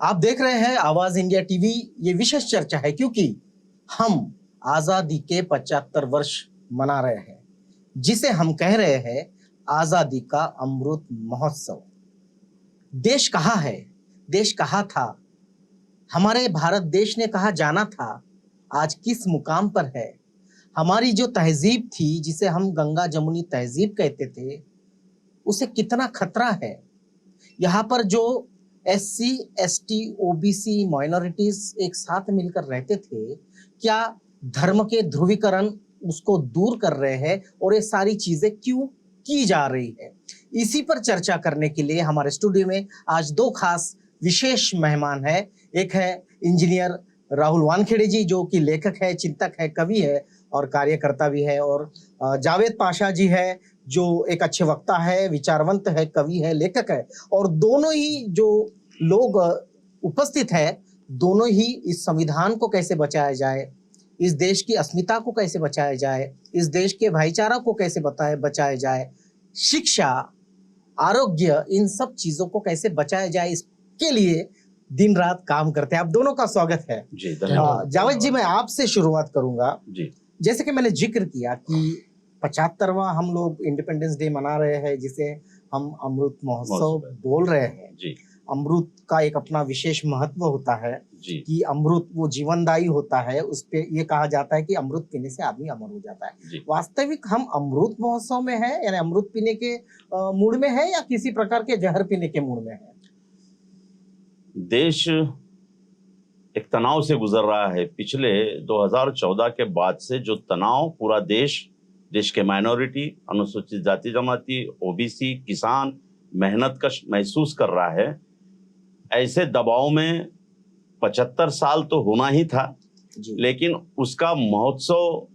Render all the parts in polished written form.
आप देख रहे हैं आवाज इंडिया टीवी। ये विशेष चर्चा है क्योंकि हम आजादी के 75 वर्ष मना रहे हैं, जिसे हम कह रहे हैं आजादी का अमृत महोत्सव। देश कहाँ है, देश कहाँ था, हमारे भारत देश ने कहाँ जाना था, आज किस मुकाम पर है। हमारी जो तहजीब थी, जिसे हम गंगा जमुनी तहजीब कहते थे, उसे कितना खतरा है। यहाँ पर जो SC, ST, OBC माइनॉरिटीज एक साथ मिलकर रहते थे, क्या धर्म के ध्रुवीकरण उसको दूर कर रहे हैं और ये सारी चीजें क्यों की जा रही है। इसी पर चर्चा करने के लिए हमारे स्टूडियो में आज दो खास विशेष मेहमान हैं। एक है इंजीनियर राहुल वानखेड़े जी, जो कि लेखक है, चिंतक है, कवि है और कार्यकर्ता भी है, और जावेद पाशा जी है, जो एक अच्छे वक्ता है, विचारवंत है, कवि है, लेखक है। और दोनों ही जो लोग उपस्थित है, दोनों ही इस संविधान को कैसे बचाया जाए, इस देश की अस्मिता को कैसे बचाया जाए, इस देश के भाईचारा को कैसे बचाया जाए, शिक्षा, आरोग्य, इन सब चीजों को कैसे बचाया जाए, इसके लिए दिन रात काम करते हैं। आप दोनों का स्वागत है जी। धन्यवाद। जावेद जी, मैं आपसे शुरुआत करूंगा जी। जैसे कि मैंने जिक्र किया कि 75वां हम लोग इंडिपेंडेंस डे मना रहे हैं, जिसे हम अमृत महोत्सव बोल रहे हैं। जी। अमृत का एक अपना विशेष महत्व होता है जी। कि अमृत वो जीवनदायी होता है। उस पे ये कहा जाता है कि अमृत पीने से आदमी अमर हो जाता है। वास्तविक हम अमृत महोत्सव में है, यानी अमृत पीने के मूड में है, या किसी प्रकार के जहर पीने के मूड में है? देश एक तनाव से गुजर रहा है। पिछले 2014 के बाद से जो तनाव पूरा देश के माइनॉरिटी, अनुसूचित जाति जमाती, OBC, किसान, मेहनत कश महसूस कर रहा है, ऐसे दबाव में 75 साल तो होना ही था, लेकिन उसका महोत्सव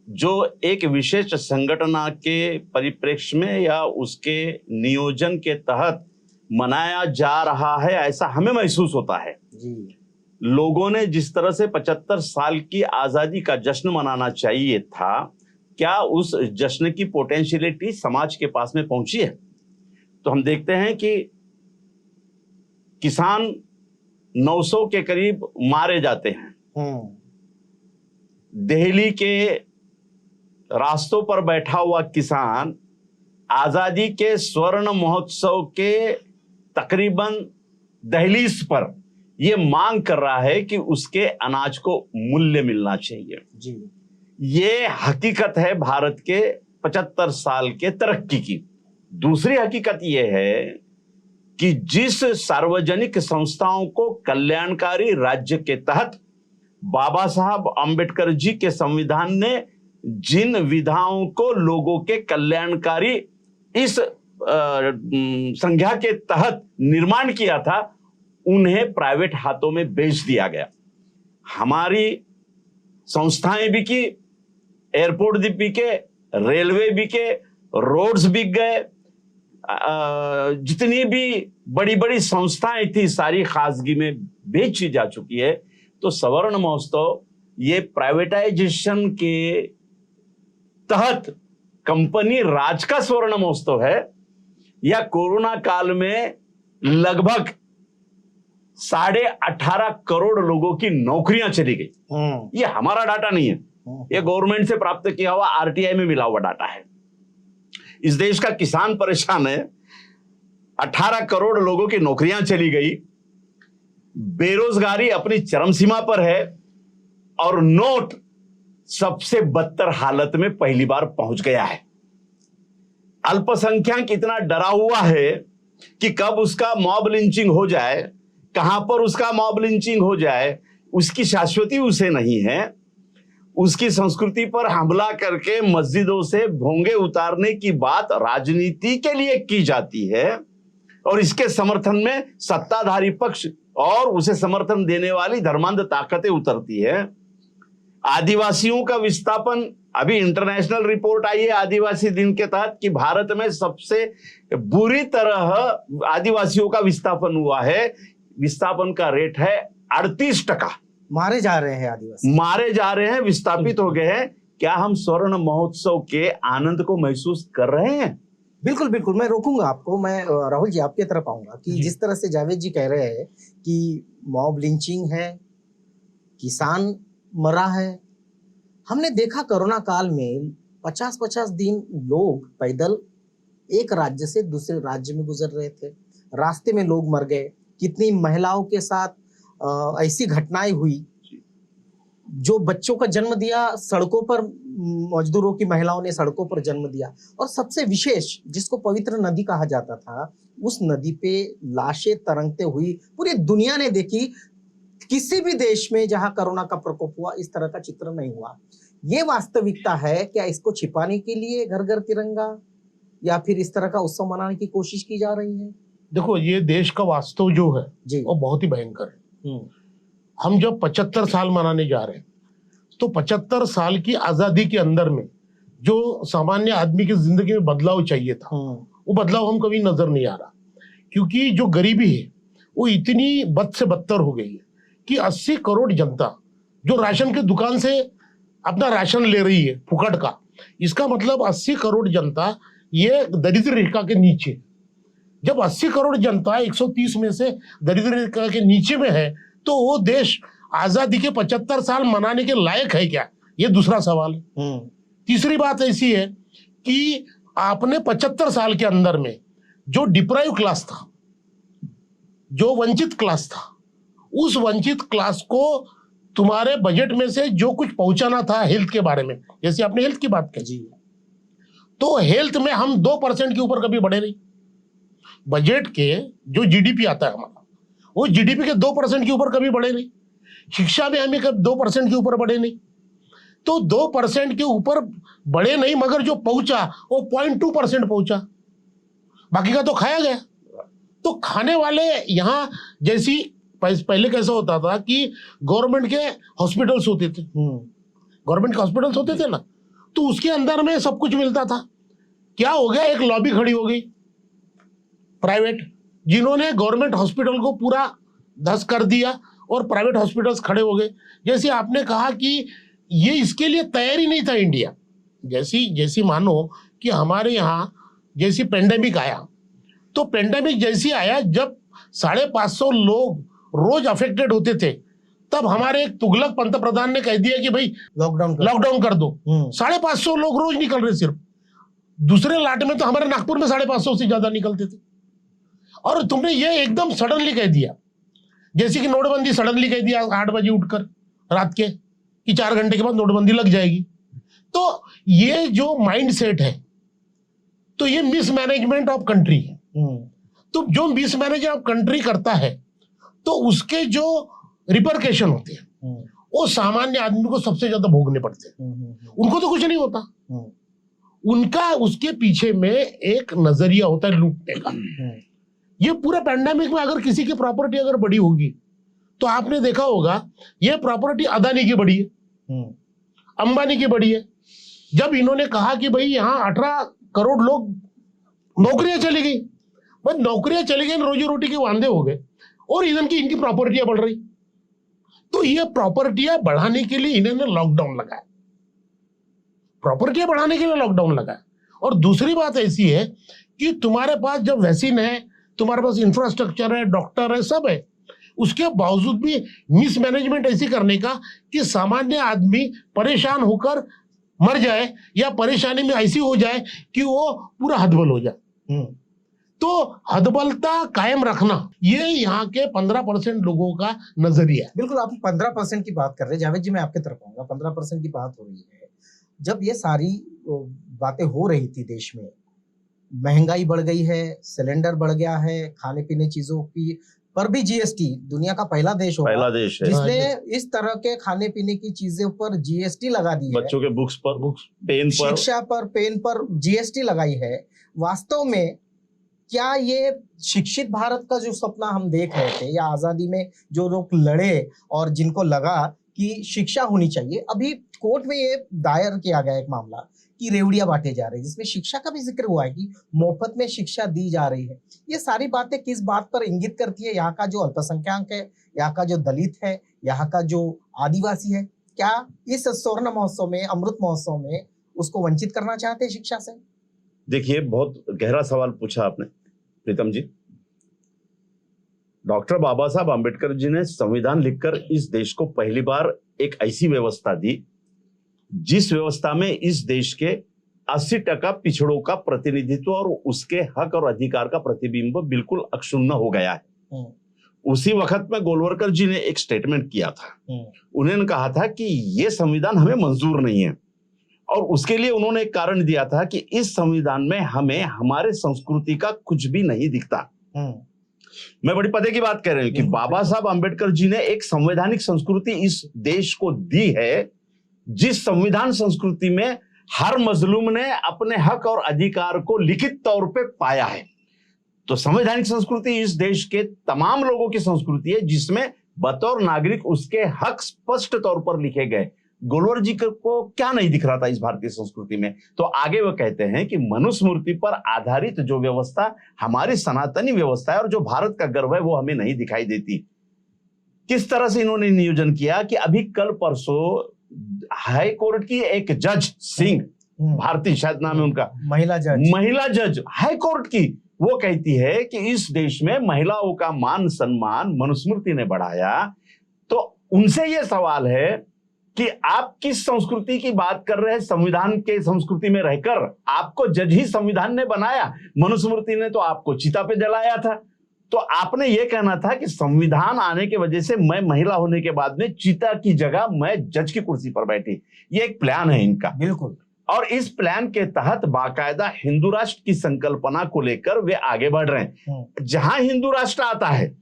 जो एक विशेष संगठन के परिप्रेक्ष्य में या उसके नियोजन के तहत मनाया जा रहा है, ऐसा हमें महसूस होता है। लोगों ने जिस तरह से 75 साल की आजादी का जश्न मनाना चाहिए था, क्या उस जश्न की पोटेंशियलिटी समाज के पास में पहुंची है? तो हम देखते हैं कि किसान 900 के करीब मारे जाते हैं। दिल्ली के रास्तों पर बैठा हुआ किसान आजादी के स्वर्ण महोत्सव के तकरीबन दहलीज पर यह मांग कर रहा है कि उसके अनाज को मूल्य मिलना चाहिए। जी। ये हकीकत है भारत के 75 साल के तरक्की की। दूसरी हकीकत यह है कि जिस सार्वजनिक संस्थाओं को कल्याणकारी राज्य के तहत बाबा साहब अंबेडकर जी के संविधान ने जिन विधाओं को लोगों के कल्याणकारी इस संज्ञा के तहत निर्माण किया था, उन्हें प्राइवेट हाथों में बेच दिया गया। हमारी संस्थाएं बिकी, एयरपोर्ट भी बिके, रेलवे बिके, रोड्स बिक गए, जितनी भी बड़ी बड़ी संस्थाएं थी सारी खासगी में बेची जा चुकी है। तो स्वर्ण महोत्सव ये प्राइवेटाइजेशन के तहत कंपनी राज का स्वर्ण महोत्सव है, या कोरोना काल में लगभग 18.5 करोड़ लोगों की नौकरियां चली गई। ये हमारा डाटा नहीं है, ये गवर्नमेंट से प्राप्त किया हुआ RTI में मिला हुआ डाटा है। इस देश का किसान परेशान है, 18 करोड़ लोगों की नौकरियां चली गई, बेरोजगारी अपनी चरम सीमा पर है, और नोट सबसे बदतर हालत में पहली बार पहुंच गया है। अल्पसंख्यक इतना डरा हुआ है कि कब उसका मॉब लिंचिंग हो जाए, कहां पर उसका मॉब लिंचिंग हो जाए, उसकी शाश्वती उसे नहीं है। उसकी संस्कृति पर हमला करके मस्जिदों से भोंगे उतारने की बात राजनीति के लिए की जाती है, और इसके समर्थन में सत्ताधारी पक्ष और उसे समर्थन देने वाली धर्मांध ताकतें उतरती है। आदिवासियों का विस्थापन, अभी इंटरनेशनल रिपोर्ट आई है आदिवासी दिन के तहत कि भारत में सबसे बुरी तरह आदिवासियों का विस्थापन हुआ है। विस्थापन का रेट है 38%। मारे जा रहे हैं आदिवासी, मारे जा रहे हैं, विस्थापित हो गए हैं। क्या हम स्वर्ण महोत्सव के आनंद को महसूस कर रहे हैं? बिल्कुल बिल्कुल, मैं रोकूंगा आपको। मैं राहुल जी आपके तरफ आऊंगा कि जी। जिस तरह से जावेद जी कह रहे हैं कि मॉब लिंचिंग है, किसान मरा है। हमने देखा कोरोना काल में 50-50 दिन लोग पैदल एक राज्य से दूसरे राज्य में गुजर रहे थे, रास्ते में लोग मर गए। कितनी महिलाओं के साथ ऐसी घटनाएं हुई, जो बच्चों का जन्म दिया सड़कों पर, मजदूरों की महिलाओं ने सड़कों पर जन्म दिया। और सबसे विशेष, जिसको पवित्र नदी कहा जाता था, उस नदी पे लाशें तरंगते हुई पूरी दुनिया ने देखी। किसी भी देश में जहां कोरोना का प्रकोप हुआ इस तरह का चित्र नहीं हुआ। ये वास्तविकता है क्या? इसको छिपाने के लिए घर घर तिरंगा या फिर इस तरह का उत्सव मनाने की कोशिश की जा रही है? देखो, ये देश का वास्तव जो है जी। वो बहुत ही भयंकर है। हम जब 75 साल मनाने जा रहे हैं, तो 75 साल की आजादी के अंदर में जो सामान्य आदमी की जिंदगी में बदलाव चाहिए था, वो बदलाव हम कभी नजर नहीं आ रहा। क्योंकि जो गरीबी है वो इतनी बद से बदतर हो गई है कि 80 करोड़ जनता जो राशन की दुकान से अपना राशन ले रही है फुकट का, इसका मतलब 80 करोड़ जनता ये दरिद्र रेखा के नीचे। जब 80 करोड़ जनता 130 में से दरिद्र रेखा के नीचे में है, तो वो देश आजादी के 75 साल मनाने के लायक है क्या? ये दूसरा सवाल है। तीसरी बात ऐसी है कि आपने 75 साल के अंदर में जो डिप्राइव क्लास था, जो वंचित क्लास था, उस वंचित क्लास को तुम्हारे बजट में से जो कुछ पहुंचाना था हेल्थ के बारे में, जैसे आपने हेल्थ की बात की, तो हेल्थ में हम 2% के ऊपर कभी बढ़े नहीं। बजट के जो जीडीपी आता है हमारा, वो जीडीपी के 2% के ऊपर कभी बढ़े नहीं। शिक्षा में हमें कभी 2% के ऊपर बढ़े नहीं। तो 2% के ऊपर बढ़े नहीं, मगर जो पहुंचा वो 0.2% पहुंचा, बाकी का तो खाया गया। तो खाने वाले यहाँ, जैसी पहले कैसा होता था कि गवर्नमेंट के हॉस्पिटल्स होते थे, गवर्नमेंट के हॉस्पिटल्स होते थे ना, तो उसके अंदर में सब कुछ मिलता था। क्या हो गया, एक लॉबी खड़ी हो गई प्राइवेट, जिन्होंने गवर्नमेंट हॉस्पिटल को पूरा धस कर दिया और प्राइवेट हॉस्पिटल्स खड़े हो गए। जैसे आपने कहा कि ये इसके लिए तैयार ही नहीं था इंडिया। जैसी मानो कि हमारे यहाँ जैसी पेंडेमिक आया, तो पेंडेमिक जैसी आया, जब 550 लोग रोज अफेक्टेड होते थे, तब हमारे एक तुगलक पंतप्रधान ने कह दिया कि भाई लॉकडाउन कर दो। 550 लोग रोज निकल रहे सिर्फ। दूसरे लाट में तो हमारे नागपुर में 550 से ज्यादा निकलते थे। और तुमने ये एकदम सडनली कह दिया, जैसे कि नोटबंदी सडनली कह दिया 8 बजे उठकर रात के, कि 4 घंटे के बाद नोटबंदी लग जाएगी। तो ये जो माइंड सेट है, तो ये मिसमैनेजमेंट ऑफ कंट्री है। तो जो मिसमैनेज ऑफ कंट्री करता है, तो उसके जो रिपरकेशन होते हैं वो सामान्य आदमी को सबसे ज्यादा भोगने पड़ते हैं। उनको तो कुछ नहीं होता, उनका उसके पीछे में एक नजरिया होता है लूटने का। ये पूरे पैंडेमिक में अगर किसी की प्रॉपर्टी अगर बड़ी होगी, तो आपने देखा होगा ये प्रॉपर्टी अदानी की बड़ी है, अंबानी की बड़ी है। जब इन्होंने कहा कि भाई यहाँ 18 करोड़ लोग नौकरियां चली गई, बस नौकरियां चली गई, रोजी रोटी के वांदे हो गए, और इनकी प्रॉपर्टियां बढ़ रही। तो ये प्रॉपर्टियां बढ़ाने के लिए इन्होंने लॉकडाउन लगाया, प्रॉपर्टियां बढ़ाने के लिए लॉकडाउन लगाया। और दूसरी बात ऐसी है कि तुम्हारे पास जब वैक्सीन है, तुम्हारे पास इंफ्रास्ट्रक्चर है, डॉक्टर है, सब है, उसके बावजूद भी मिसमैनेजमेंट ऐसी करने का कि सामान्य आदमी परेशान होकर मर जाए, या परेशानी में ऐसी हो जाए कि वो पूरा हदबल हो जाए। तो हदबलता कायम रखना, ये यहाँ के 15% लोगों का नजरिया है। बिल्कुल, आप 15% की बात कर रहे हैं। जावेद जी, मैं आपके तरफ आऊंगा। 15% की बात हो रही है। जब ये सारी बातें हो रही थी, देश में महंगाई बढ़ गई है, सिलेंडर बढ़ गया है, खाने पीने चीजों की पर भी जीएसटी, दुनिया का पहला देश होगा जिसने इस तरह के खाने पीने की चीजों पर जीएसटी लगा दी है। बच्चों के बुक्स, पेन पर, शिक्षा पर, पेन पर जीएसटी लगाई है। वास्तव में क्या ये शिक्षित भारत का जो सपना हम देख रहे थे, या आजादी में जो लोग लड़े और जिनको लगा कि शिक्षा होनी चाहिए, अभी कोर्ट में ये दायर किया गया एक मामला कि रेवड़ियां बांटे जा रहे हैं, जिसमें शिक्षा का भी जिक्र हुआ है कि मुफ्त में शिक्षा दी जा रही है। ये सारी बातें किस बात पर इंगित करती है? यहाँ का जो अल्पसंख्यक है, यहाँ का जो दलित है, यहाँ का जो आदिवासी है, क्या इस स्वर्ण महोत्सव में, अमृत महोत्सव में उसको वंचित करना चाहते हैं शिक्षा से? देखिए, बहुत गहरा सवाल पूछा आपने प्रीतम जी। डॉक्टर बाबा साहब आम्बेडकर जी ने संविधान लिखकर इस देश को पहली बार एक ऐसी व्यवस्था दी जिस व्यवस्था में इस देश के 80% पिछड़ों का प्रतिनिधित्व और उसके हक और अधिकार का प्रतिबिंब बिल्कुल अक्षुण्ण हो गया है। उसी वक्त में गोलवलकर जी ने एक स्टेटमेंट किया था। उन्होंने कहा था कि यह संविधान हमें मंजूर नहीं है, और उसके लिए उन्होंने एक कारण दिया था कि इस संविधान में हमें हमारे संस्कृति का कुछ भी नहीं दिखता। मैं बड़ी पते की बात कर रहा हूं कि बाबा साहब आम्बेडकर जी ने एक संवैधानिक संस्कृति इस देश को दी है, जिस संविधान संस्कृति में हर मजलूम ने अपने हक और अधिकार को लिखित तौर पे पाया है। तो संवैधानिक संस्कृति इस देश के तमाम लोगों की संस्कृति है, जिसमें बतौर नागरिक उसके हक स्पष्ट तौर पर लिखे गए। गोलवलकर जी को क्या नहीं दिख रहा था इस भारतीय संस्कृति में? तो आगे वो कहते हैं कि मनुस्मृति पर आधारित जो व्यवस्था हमारी सनातनी व्यवस्था है और जो भारत का गर्व है, वो हमें नहीं दिखाई देती। किस तरह से इन्होंने नियोजन किया कि अभी कल परसों हाई कोर्ट की एक जज सिंह, भारती शायद नाम है उनका, महिला जज हाई कोर्ट की, वो कहती है कि इस देश में महिलाओं का मान सम्मान मनुस्मृति ने बढ़ाया। तो उनसे ये सवाल है कि आप किस संस्कृति की बात कर रहे हैं? संविधान के संस्कृति में रहकर आपको जज ही संविधान ने बनाया, मनुस्मृति ने तो आपको चिता पे जलाया था। तो आपने ये कहना था कि संविधान आने की वजह से मैं महिला होने के बाद में चिता की जगह मैं जज की कुर्सी पर बैठी। ये एक प्लान है इनका, बिल्कुल। और इस प्लान के तहत बाकायदा हिंदू राष्ट्र की संकल्पना को लेकर वे आगे बढ़ रहे हैं। जहां हिंदू राष्ट्र आता है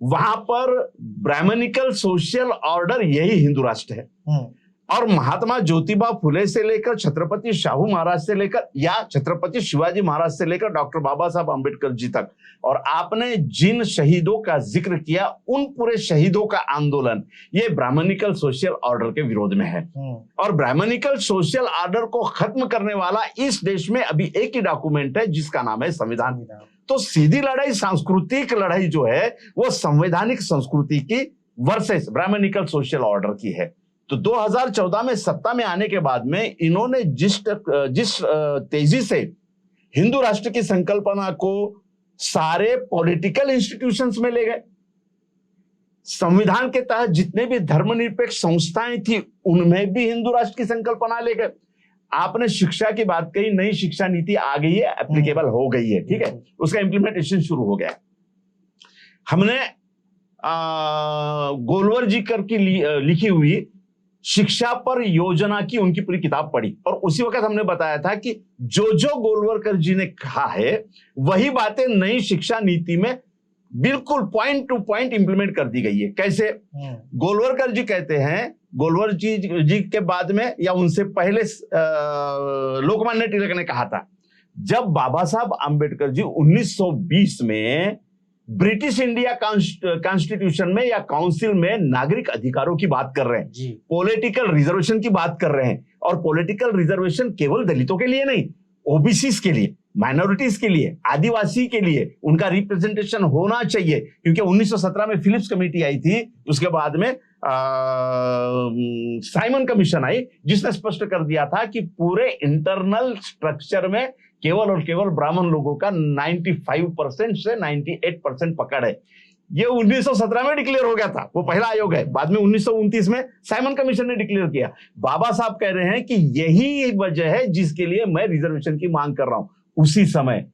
वहां पर ब्राह्मणिकल सोशल ऑर्डर यही हिंदू राष्ट्र है। और महात्मा ज्योतिबा फुले से लेकर छत्रपति शाहू महाराज से लेकर या छत्रपति शिवाजी महाराज से लेकर डॉक्टर बाबा साहब आम्बेडकर जी तक, और आपने जिन शहीदों का जिक्र किया उन पूरे शहीदों का आंदोलन ये ब्राह्मणिकल सोशल ऑर्डर के विरोध में है। और ब्राह्मणिकल सोशल ऑर्डर को खत्म करने वाला इस देश में अभी एक ही डॉक्यूमेंट है जिसका नाम है संविधान। तो सीधी लड़ाई, सांस्कृतिक लड़ाई जो है वो संवैधानिक संस्कृति की वर्सेस ब्राह्मणिकल सोशल ऑर्डर की है। तो 2014 में सत्ता में आने के बाद में इन्होंने जिस तेजी से हिंदू राष्ट्र की संकल्पना को सारे पॉलिटिकल इंस्टीट्यूशंस में ले गए, संविधान के तहत जितने भी धर्मनिरपेक्ष संस्थाएं थी उनमें भी हिंदू राष्ट्र की संकल्पना ले गए। आपने शिक्षा की बात कही, नई शिक्षा नीति आ गई है, एप्लीकेबल हो गई है, ठीक है, उसका इंप्लीमेंटेशन शुरू हो गया। हमने गोलवलकर जी कर की लिखी हुई शिक्षा पर योजना की उनकी पूरी किताब पढ़ी, और उसी वक्त हमने बताया था कि जो जो गोलवलकर जी ने कहा है वही बातें नई शिक्षा नीति में बिल्कुल पॉइंट टू पॉइंट इंप्लीमेंट कर दी गई है। कैसे? गोलवलकर जी कहते हैं, गोलवलकर जी के बाद में या उनसे पहले लोकमान्य तिलक ने कहा था, जब बाबा साहब आम्बेडकर जी 1920 में ब्रिटिश इंडिया कॉन्स्टिट्यूशन में या काउंसिल में नागरिक अधिकारों की बात कर रहे हैं, पॉलिटिकल रिजर्वेशन की बात कर रहे हैं, और पॉलिटिकल रिजर्वेशन केवल दलितों के लिए नहीं, ओबीसीज के लिए, माइनॉरिटीज के लिए, आदिवासी के लिए उनका रिप्रेजेंटेशन होना चाहिए। क्योंकि 1917 में फिलिप्स कमेटी आई थी, उसके बाद में साइमन कमीशन आई, जिसने स्पष्ट कर दिया था कि पूरे इंटरनल स्ट्रक्चर में केवल और केवल ब्राह्मण लोगों का 95% से 98% पकड़ है। ये 1917 में डिक्लेयर हो गया था, वो पहला आयोग है। बाद में 1929 में साइमन कमीशन ने डिक्लेयर किया। बाबा साहब कह रहे हैं कि यही वजह है जिसके लिए मैं रिजर्वेशन की मांग कर रहा हूं। उसी समय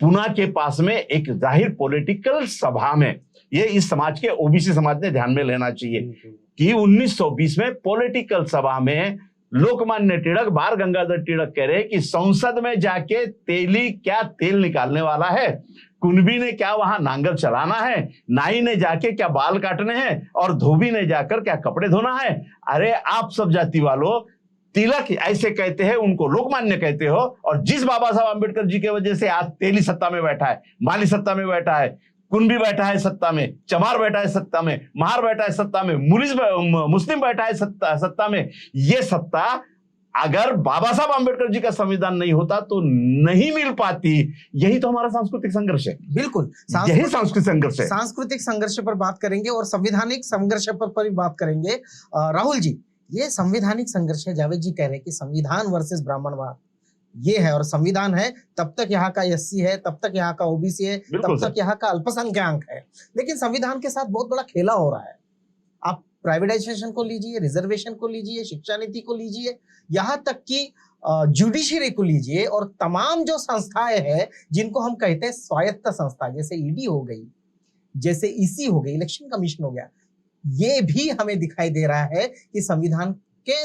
पुणे के पास में एक जाहिर पॉलिटिकल सभा में, ये इस समाज के ओबीसी समाज ने ध्यान में लेना चाहिए कि 1920 में पॉलिटिकल सभा में लोकमान्य तिलक, बाल गंगाधर तिलक कह रहे कि संसद में जाके तेली क्या तेल निकालने वाला है, कुंभी ने क्या वहां नांगर चलाना है, नाई ने जाके क्या बाल काटने हैं, और धोबी ने जाकर क्या कपड़े धोना है। अरे आप सब जाति वालों, तिलक ऐसे कहते हैं, उनको लोकमान्य कहते हो, और जिस बाबा साहब आम्बेडकर जी की वजह से आज तेली सत्ता में बैठा है, माली सत्ता में बैठा है, कुंभी बैठा है सत्ता में, चमार बैठा है सत्ता में, महार बैठा है सत्ता में, मुस्लिम बैठा है सत्ता में, ये सत्ता अगर बाबा साहब आम्बेडकर जी का संविधान नहीं होता तो नहीं मिल पाती। यही तो हमारा सांस्कृतिक संघर्ष है। बिल्कुल, यही सांस्कृतिक संघर्ष है। सांस्कृतिक संघर्ष पर बात करेंगे और संवैधानिक संघर्ष पर भी बात करेंगे। राहुल जी, ये संवैधानिक संघर्ष है, जावेद जी कह रहे हैं कि संविधान वर्सेस ब्राह्मणवाद, ये है, और संविधान है तब तक यहाँ का एससी है, तब तक यहाँ का ओबीसी है, बिल्कुल तब तक यहाँ का अल्पसंख्यक है। लेकिन संविधान के साथ बहुत बड़ा खेला हो रहा है। आप प्राइवेटाइजेशन को लीजिए, रिजर्वेशन को लीजिए, शिक्षा नीति को लीजिए, यहाँ तक कि जुडिशरी को लीजिए, और तमाम जो संस्थाएं हैं जिनको हम कहते हैं स्वायत्त संस्था, जैसे ईडी हो गई, जैसे ईसी हो गई, इलेक्शन कमीशन हो गया, ये भी हमें दिखाई दे रहा है कि संविधान के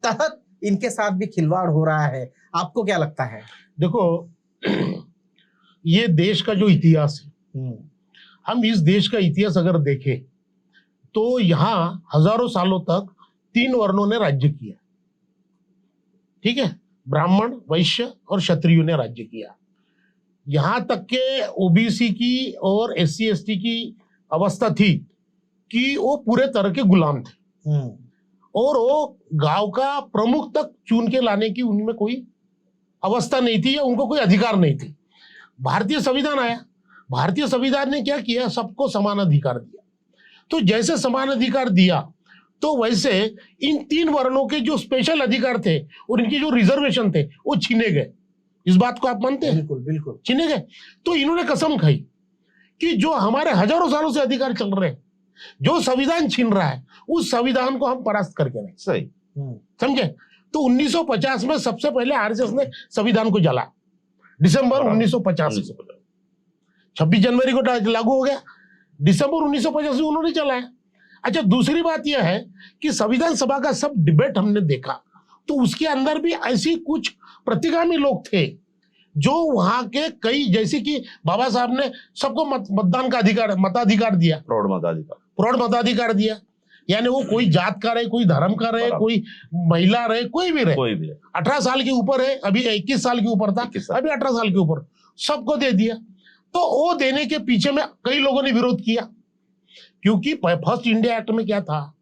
तहत इनके साथ भी खिलवाड़ हो रहा है। आपको क्या लगता है? देखो, ये देश का जो इतिहास है, हम इस देश का इतिहास अगर देखें तो यहाँ हजारों सालों तक 3 वर्णों ने राज्य किया। ठीक है, ब्राह्मण, वैश्य और क्षत्रियों ने राज्य किया। यहां तक के ओबीसी की और एससी एसटी की अवस्था थी कि वो पूरे तरह के गुलाम थे, और वो गांव का प्रमुख तक चुन के लाने की उनमें कोई अवस्था नहीं थी, या उनको कोई अधिकार नहीं थी। भारतीय संविधान आया, भारतीय संविधान ने क्या किया, सबको समान अधिकार दिया। तो जैसे समान अधिकार दिया, तो वैसे इन 3 वर्णों के जो स्पेशल अधिकार थे और इनके जो रिजर्वेशन थे वो छीने गए। इस बात को आप मानते हैं? बिल्कुल बिल्कुल छीने गए। तो इन्होंने कसम खाई कि जो हमारे हजारों सालों से अधिकार चल रहे हैं, जो संविधान छीन रहा है, उस संविधान को हम परास्त करके नहीं। सही, समझे? तो 1950 में सबसे पहले आरएसएस ने संविधान को जला, दिसंबर 1950 में। 26 जनवरी को लागू हो गया, दिसंबर 1950 में उन्होंने चलाया। अच्छा, दूसरी बात यह है कि संविधान सभा का सब डिबेट हमने देखा, तो उसके अंदर भी ऐसी कुछ प्रतिगामी लोग थे जो वहां के कई, जैसे कि बाबा साहब ने सबको मतदान का अधिकार, मताधिकार दिया, प्रौढ़ मताधिकार दिया। यानी वो कोई जात का रहे, कोई धर्म का रहे, कोई महिला रहे, कोई भी रहे, 18 साल के ऊपर है, अभी 21 साल के ऊपर था, अभी 18 साल के ऊपर, सबको दे दिया। तो वो देने के पीछे में कई लोगों ने विरोध किया, क्योंकि फर्स्ट इंडिया एक्ट में क्या था,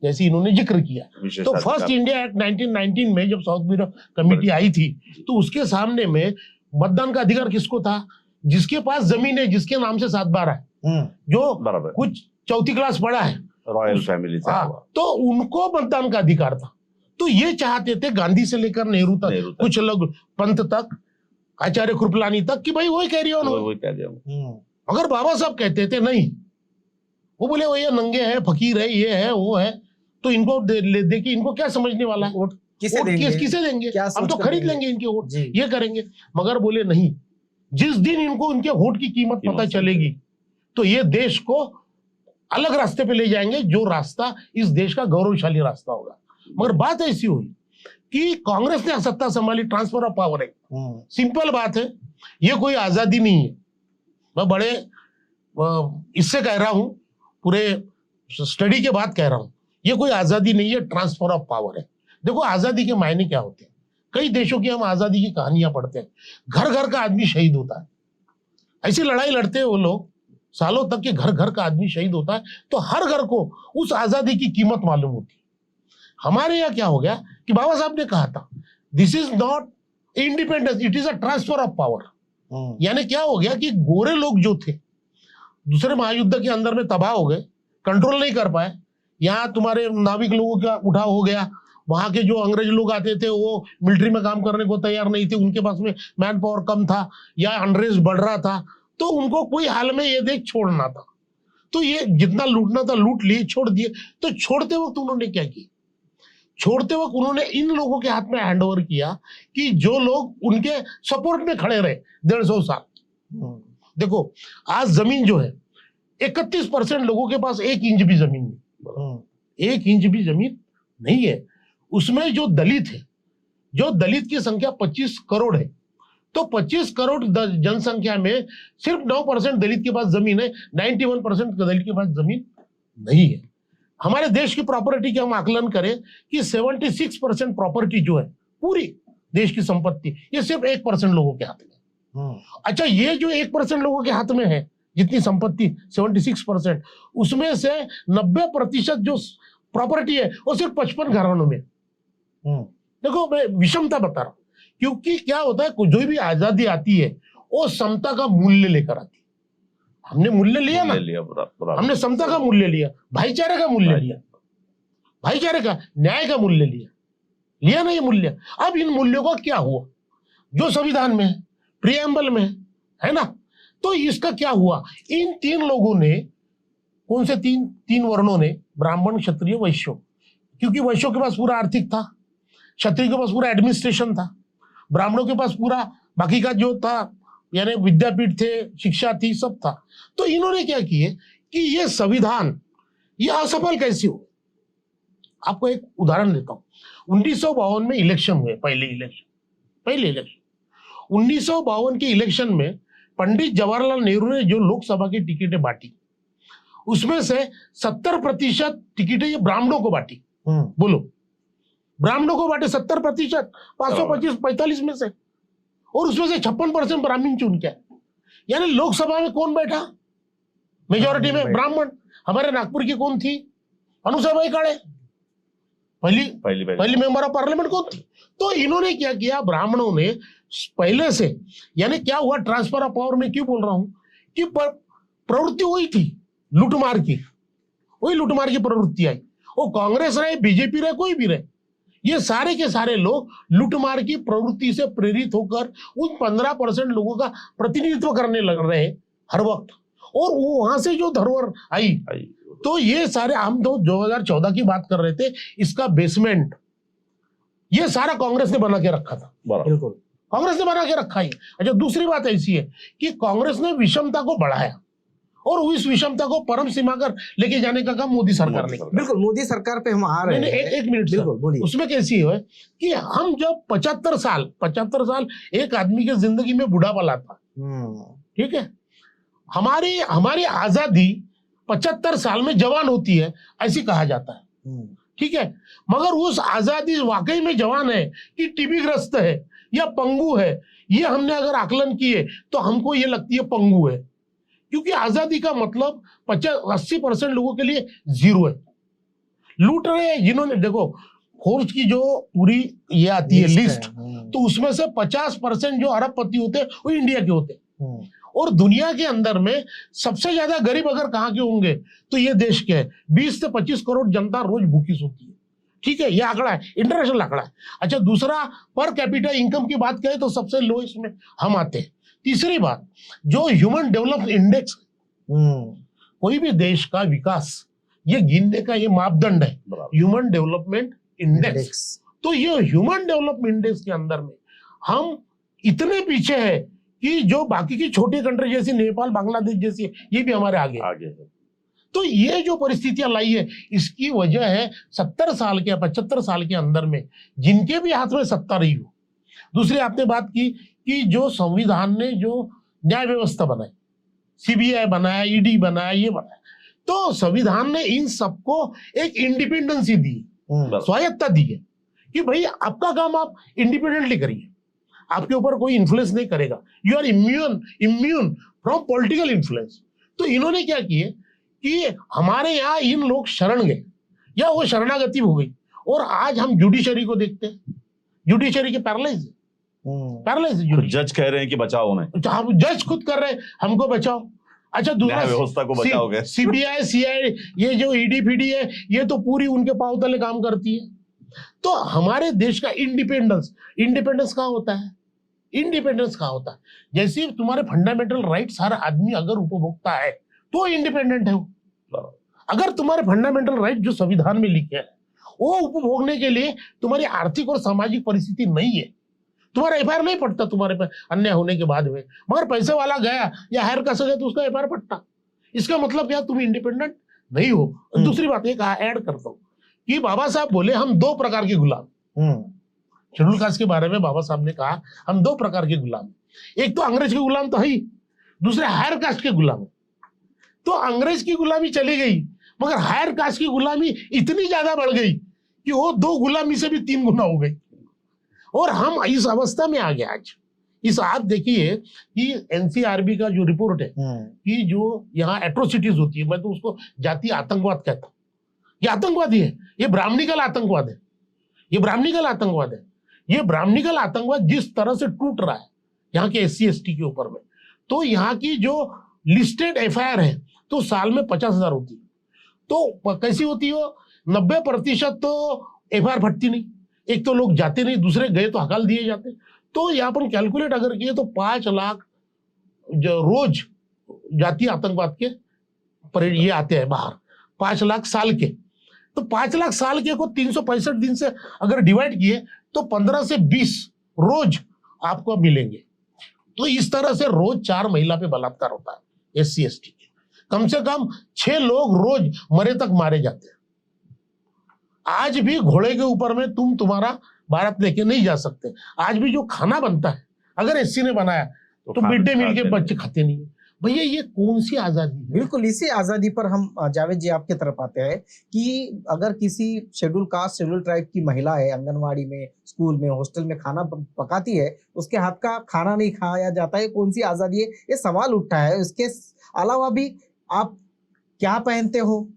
जैसे इन्होंने जिक्र किया, तो फर्स्ट इंडिया एक्ट 1919 में जब साउथ ब्यूरो कमेटी आई थी, तो उसके सामने में मतदान का अधिकार किसको था? जिसके पास जमीन है, जिसके नाम से 7/12 है, जो कुछ चौथी क्लास पढ़ा है, रॉयल फैमिली से, तो उनको मतदान का अधिकार था। तो ये चाहते थे गांधी से लेकर नेहरू तक, कुछ लोग पंत तक, आचार्य कृपलानी तक, कि भाई वही कैरी ऑन हो। अगर बाबा साहब कहते थे नहीं, वो बोले वो ये नंगे हैं, फकीर है, ये है, वो है, तो इनको देखिए इनको क्या समझने वाला है, वोट किसे देंगे, हम तो खरीद लेंगे इनके वोट, ये करेंगे। मगर बोले नहीं, जिस दिन इनको उनके वोट की कीमत पता चलेगी, तो ये देश को अलग रास्ते पे ले जाएंगे, जो रास्ता इस देश का गौरवशाली रास्ता होगा। मगर बात ऐसी हुई कि कांग्रेस ने सत्ता संभाली, ट्रांसफर ऑफ पावर है, सिंपल बात है, ये कोई आजादी नहीं है। मैं बड़े इससे कह रहा हूं, पूरे स्टडी के बाद कह रहा हूं, ये कोई आजादी नहीं है, ट्रांसफर ऑफ पावर है। देखो, आजादी के मायने क्या होते हैं, कई देशों की हम आजादी की कहानियां पढ़ते हैं, घर घर का आदमी शहीद होता है, ऐसी लड़ाई लड़ते हैं वो लोग, सालों तक के घर घर का आदमी शहीद होता है, तो हर घर को उस आजादी की कीमत मालूम होती है। हमारे यहाँ क्या हो गया कि बाबा साहब ने कहा था, this is not independence, it is a transfer of power. यानी क्या हो गया कि गोरे लोग जो थे दूसरे महायुद्ध के अंदर में तबाह हो गए, कंट्रोल नहीं कर पाए। यहाँ तुम्हारे नाविक लोगों का उठाव हो गया, वहां के जो अंग्रेज लोग आते थे वो मिलिट्री में काम करने को तैयार नहीं थे, उनके पास में मैन पावर कम था, या अनरेस्ट बढ़ रहा था, तो उनको कोई हाल में ये देख छोड़ना था, तो ये जितना लूटना था लूट लिए, छोड़ दिए। तो छोड़ते वक्त उन्होंने क्या किया, छोड़ते वक्त उन्होंने इन लोगों के हाथ में हैंड ओवर किया कि जो लोग उनके सपोर्ट में खड़े रहे 150 साल। देखो, आज जमीन जो है 31% लोगों के पास 1 इंच भी जमीन नहीं, 1 इंच भी जमीन नहीं है। उसमें जो दलित है, जो दलित की संख्या 25 करोड़ है, तो 25 करोड़ जनसंख्या में सिर्फ 9% दलित के पास जमीन है, 91% दलित के पास जमीन नहीं है। हमारे देश की प्रॉपर्टी के हम आकलन करें कि 76% प्रॉपर्टी जो है पूरी देश की संपत्ति, ये सिर्फ 1% लोगों के हाथ में। अच्छा, ये जो 1% लोगों के हाथ में है जितनी संपत्ति 76%, उसमें से 90% जो प्रॉपर्टी है वो सिर्फ 55 घरानों में। देखो, मैं विषमता बता रहा हूं, क्योंकि क्या होता है, जो भी आजादी आती है वो समता का मूल्य लेकर आती है। हमने मूल्य लिया ना, हमने समता का मूल्य लिया, भाईचारे का मूल्य लिया, भाईचारे का, न्याय का मूल्य लिया ना, ये मूल्य। अब इन मूल्यों का क्या हुआ, जो संविधान में है, प्रियम्बल में है ना। तो इसका क्या हुआ, इन तीन लोगों ने, कौन से तीन वर्णों ने, ब्राह्मण क्षत्रिय वैश्य, क्योंकि वैश्यों के पास पूरा आर्थिक था, क्षत्रिय के पास पूरा एडमिनिस्ट्रेशन था, ब्राह्मणों के पास पूरा बाकी का जो था यानी विद्यापीठ थे, शिक्षा थी, सब था। तो इन्होंने क्या किए कि ये संविधान ये असफल कैसे हो। आपको एक उदाहरण देता हूं, 1952 में इलेक्शन हुए, पहले इलेक्शन 1952 के इलेक्शन में पंडित जवाहरलाल नेहरू ने जो लोकसभा की टिकटें बांटी, उसमें से 70% टिकटें ये ब्राह्मणों को बांटी। बोलो, ब्राह्मणों को बांटे 70%, 545 में से, और उसमें से 56% ब्राह्मण चुन के। यानी लोकसभा में कौन बैठा, मेजोरिटी में ब्राह्मण। हमारे नागपुर की कौन थी, अनुसाबाई काड़े, पहली मेंबर ऑफ पार्लियामेंट कौन थी। तो इन्होंने क्या किया, ब्राह्मणों ने पहले से, यानी क्या हुआ, ट्रांसफर ऑफ पावर में क्यों बोल रहा हूं कि प्रवृत्ति वही थी, लूटमार की, वही लूटमार की प्रवृत्ति आई। वो कांग्रेस रहे, बीजेपी रहे, कोई भी रहे, ये सारे के सारे लोग लूटमार की प्रवृत्ति से प्रेरित होकर उन 15% लोगों का प्रतिनिधित्व करने लग रहे हैं हर वक्त, और वो वहां से जो धरोहर आई। तो ये सारे, हम तो 2014 की बात कर रहे थे, इसका बेसमेंट ये सारा कांग्रेस ने बना के रखा था। बिल्कुल, कांग्रेस ने बना के रखा ही। अच्छा, दूसरी बात ऐसी है कि कांग्रेस ने विषमता को बढ़ाया, और इस विषमता को परम सीमा कर लेके जाने का काम मोदी सरकार ने। बिल्कुल, मोदी सरकार पे हम आ रहे हैं। एक मिनट, बिल्कुल बोलिए। उसमें कैसी है कि हम जब 75 साल एक आदमी की जिंदगी में बुढ़ापा लाता, ठीक है, हमारी आजादी 75 साल में जवान होती है, ऐसी कहा जाता है, ठीक है। मगर उस आजादी वाकई में जवान है कि टीबी ग्रस्त है या पंगु है, ये हमने अगर आकलन किए तो हमको ये लगती है पंगु है, क्योंकि आजादी का मतलब 80% लोगों के लिए जीरो है। लूट रहे हैं जिन्होंने, देखो फोर्स की जो पूरी ये आती है लिस्ट, तो उसमें से 50% जो अरबपति होते हैं वो इंडिया के होते हैं, और दुनिया के अंदर में सबसे ज्यादा गरीब अगर कहाँ के होंगे तो ये देश के हैं। 20 से 25 करोड़ जनता रोज भूखी सोती है, ठीक है, ये आंकड़ा है, इंटरनेशनल आंकड़ा है। अच्छा, दूसरा, पर कैपिटा इनकम की बात करें तो सबसे लो इसमें हम आते हैं। तीसरी बात, जो ह्यूमन डेवलपमेंट इंडेक्स, कोई भी देश का विकास ये गिनने का ये मापदंड है, ह्यूमन डेवलपमेंट इंडेक्स। तो ये ह्यूमन डेवलपमेंट इंडेक्स के अंदर में हम इतने पीछे हैं कि जो बाकी की छोटी कंट्री जैसी नेपाल, बांग्लादेश जैसी, ये भी हमारे आगे है। तो ये जो परिस्थितियां लाई है, इसकी वजह है 70 साल के 75 साल के अंदर में जिनके भी हाथ में सत्ता रही हो। दूसरी आपने बात की कि जो संविधान ने जो न्याय व्यवस्था बनाई, सीबीआई बनाया, ईडी बनाया, ये बनाया, तो संविधान ने इन सबको एक इंडिपेंडेंसी दी, स्वायत्ता दी है कि भाई आपका काम आप इंडिपेंडेंटली करिए, आपके ऊपर कोई इन्फ्लुएंस नहीं करेगा, you are immune from political influence. तो इन्होंने क्या किए कि हमारे यहाँ इन लोग शरण गए या वो शरणागति हो गई, और आज हम जुडिशरी को देखते हैं, जुडिशरी के पैरालाइज जज कह रहे हैं कि बचाओ उन्हें, हम जज खुद कर रहे हैं हमको बचाओ। अच्छा, दूसरा व्यवस्था को बचाओगे, सीबीआई, सीआईडी, ये जो ईडी फीडी है, ये तो पूरी उनके पांव तले काम करती है। तो हमारे देश का इंडिपेंडेंस कहाँ होता है, इंडिपेंडेंस कहाँ होता है? जैसे तुम्हारे फंडामेंटल राइट्स हर आदमी अगर उपभोक्ता है तो इंडिपेंडेंट है वो। अगर तुम्हारे फंडामेंटल राइट जो संविधान में लिखे हैं वो उपभोगने के लिए तुम्हारी आर्थिक और सामाजिक परिस्थिति नहीं है, तुम्हारा एफआईआर नहीं पड़ता तुम्हारे पे अन्याय होने के बाद में, मगर पैसे वाला गया या हायर कास्ट गया तो उसका एफआईआर पड़ता। इसका मतलब क्या, तुम इंडिपेंडेंट नहीं हो। दूसरी बात एक ऐड करता हूँ कि बाबा साहब बोले हम 2 प्रकार के गुलाम, शेड्यूल कास्ट के बारे में बाबा साहब ने कहा हम 2 प्रकार के गुलाम, एक तो अंग्रेज के गुलाम तो है ही, दूसरे हायर कास्ट के गुलाम। तो अंग्रेज की गुलामी चली गई, मगर हायर कास्ट की गुलामी इतनी ज्यादा बढ़ गई कि वो 2 गुलामी से भी 3 गुना हो गई, और हम इस अवस्था में आ गए आज। इस आप देखिए कि एनसीआरबी का जो रिपोर्ट है कि जो यहाँ एट्रोसिटीज होती है, मैं तो उसको जातीय आतंकवाद कहता हूँ, ये आतंकवादी है, ये ब्राह्मणिकल आतंकवाद है, ये ब्राह्मणिकल आतंकवाद है। ये ब्राह्मणिकल आतंकवाद जिस तरह से टूट रहा है यहाँ के SC ST के ऊपर में, तो यहाँ की जो लिस्टेड एफआईआर है तो साल में 50,000 होती है, तो कैसी होती हो, 90% तो एफआईआर फटती नहीं, एक तो लोग जाते नहीं, दूसरे गए तो हकाल दिए जाते। तो ये अपन कैलकुलेट अगर किए तो 5 लाख जो रोज जातीय आतंकवाद के ये आते हैं बाहर, 5 लाख साल के। तो 5 लाख साल के को 365 दिन से अगर डिवाइड किए तो 15 से 20 रोज आपको मिलेंगे। तो इस तरह से रोज 4 महिला पे बलात्कार होता है SC ST के। कम से कम 6 लोग रोज मरे तक मारे जाते हैं। आज भी घोड़े के ऊपर में तुम्हारा भारत लेके नहीं जा सकते। आज भी जो खाना बनता है अगर SC ने बनाया तो मिड डे मील के बच्चे खाते नहीं है। भैया ये कौन सी आजादी है? बिल्कुल, इसी आजादी पर हम जावेद जी आपके तरफ आते हैं कि अगर किसी शेड्यूल कास्ट शेड्यूल ट्राइब की महिला है, आंगनवाड़ी में, स्कूल में, हॉस्टल में खाना पकाती है, उसके हाथ का खाना नहीं खाया जाता है, कौन सी आजादी है? ये सवाल उठता है। इसके अलावा भी आप क्या पहनते हो,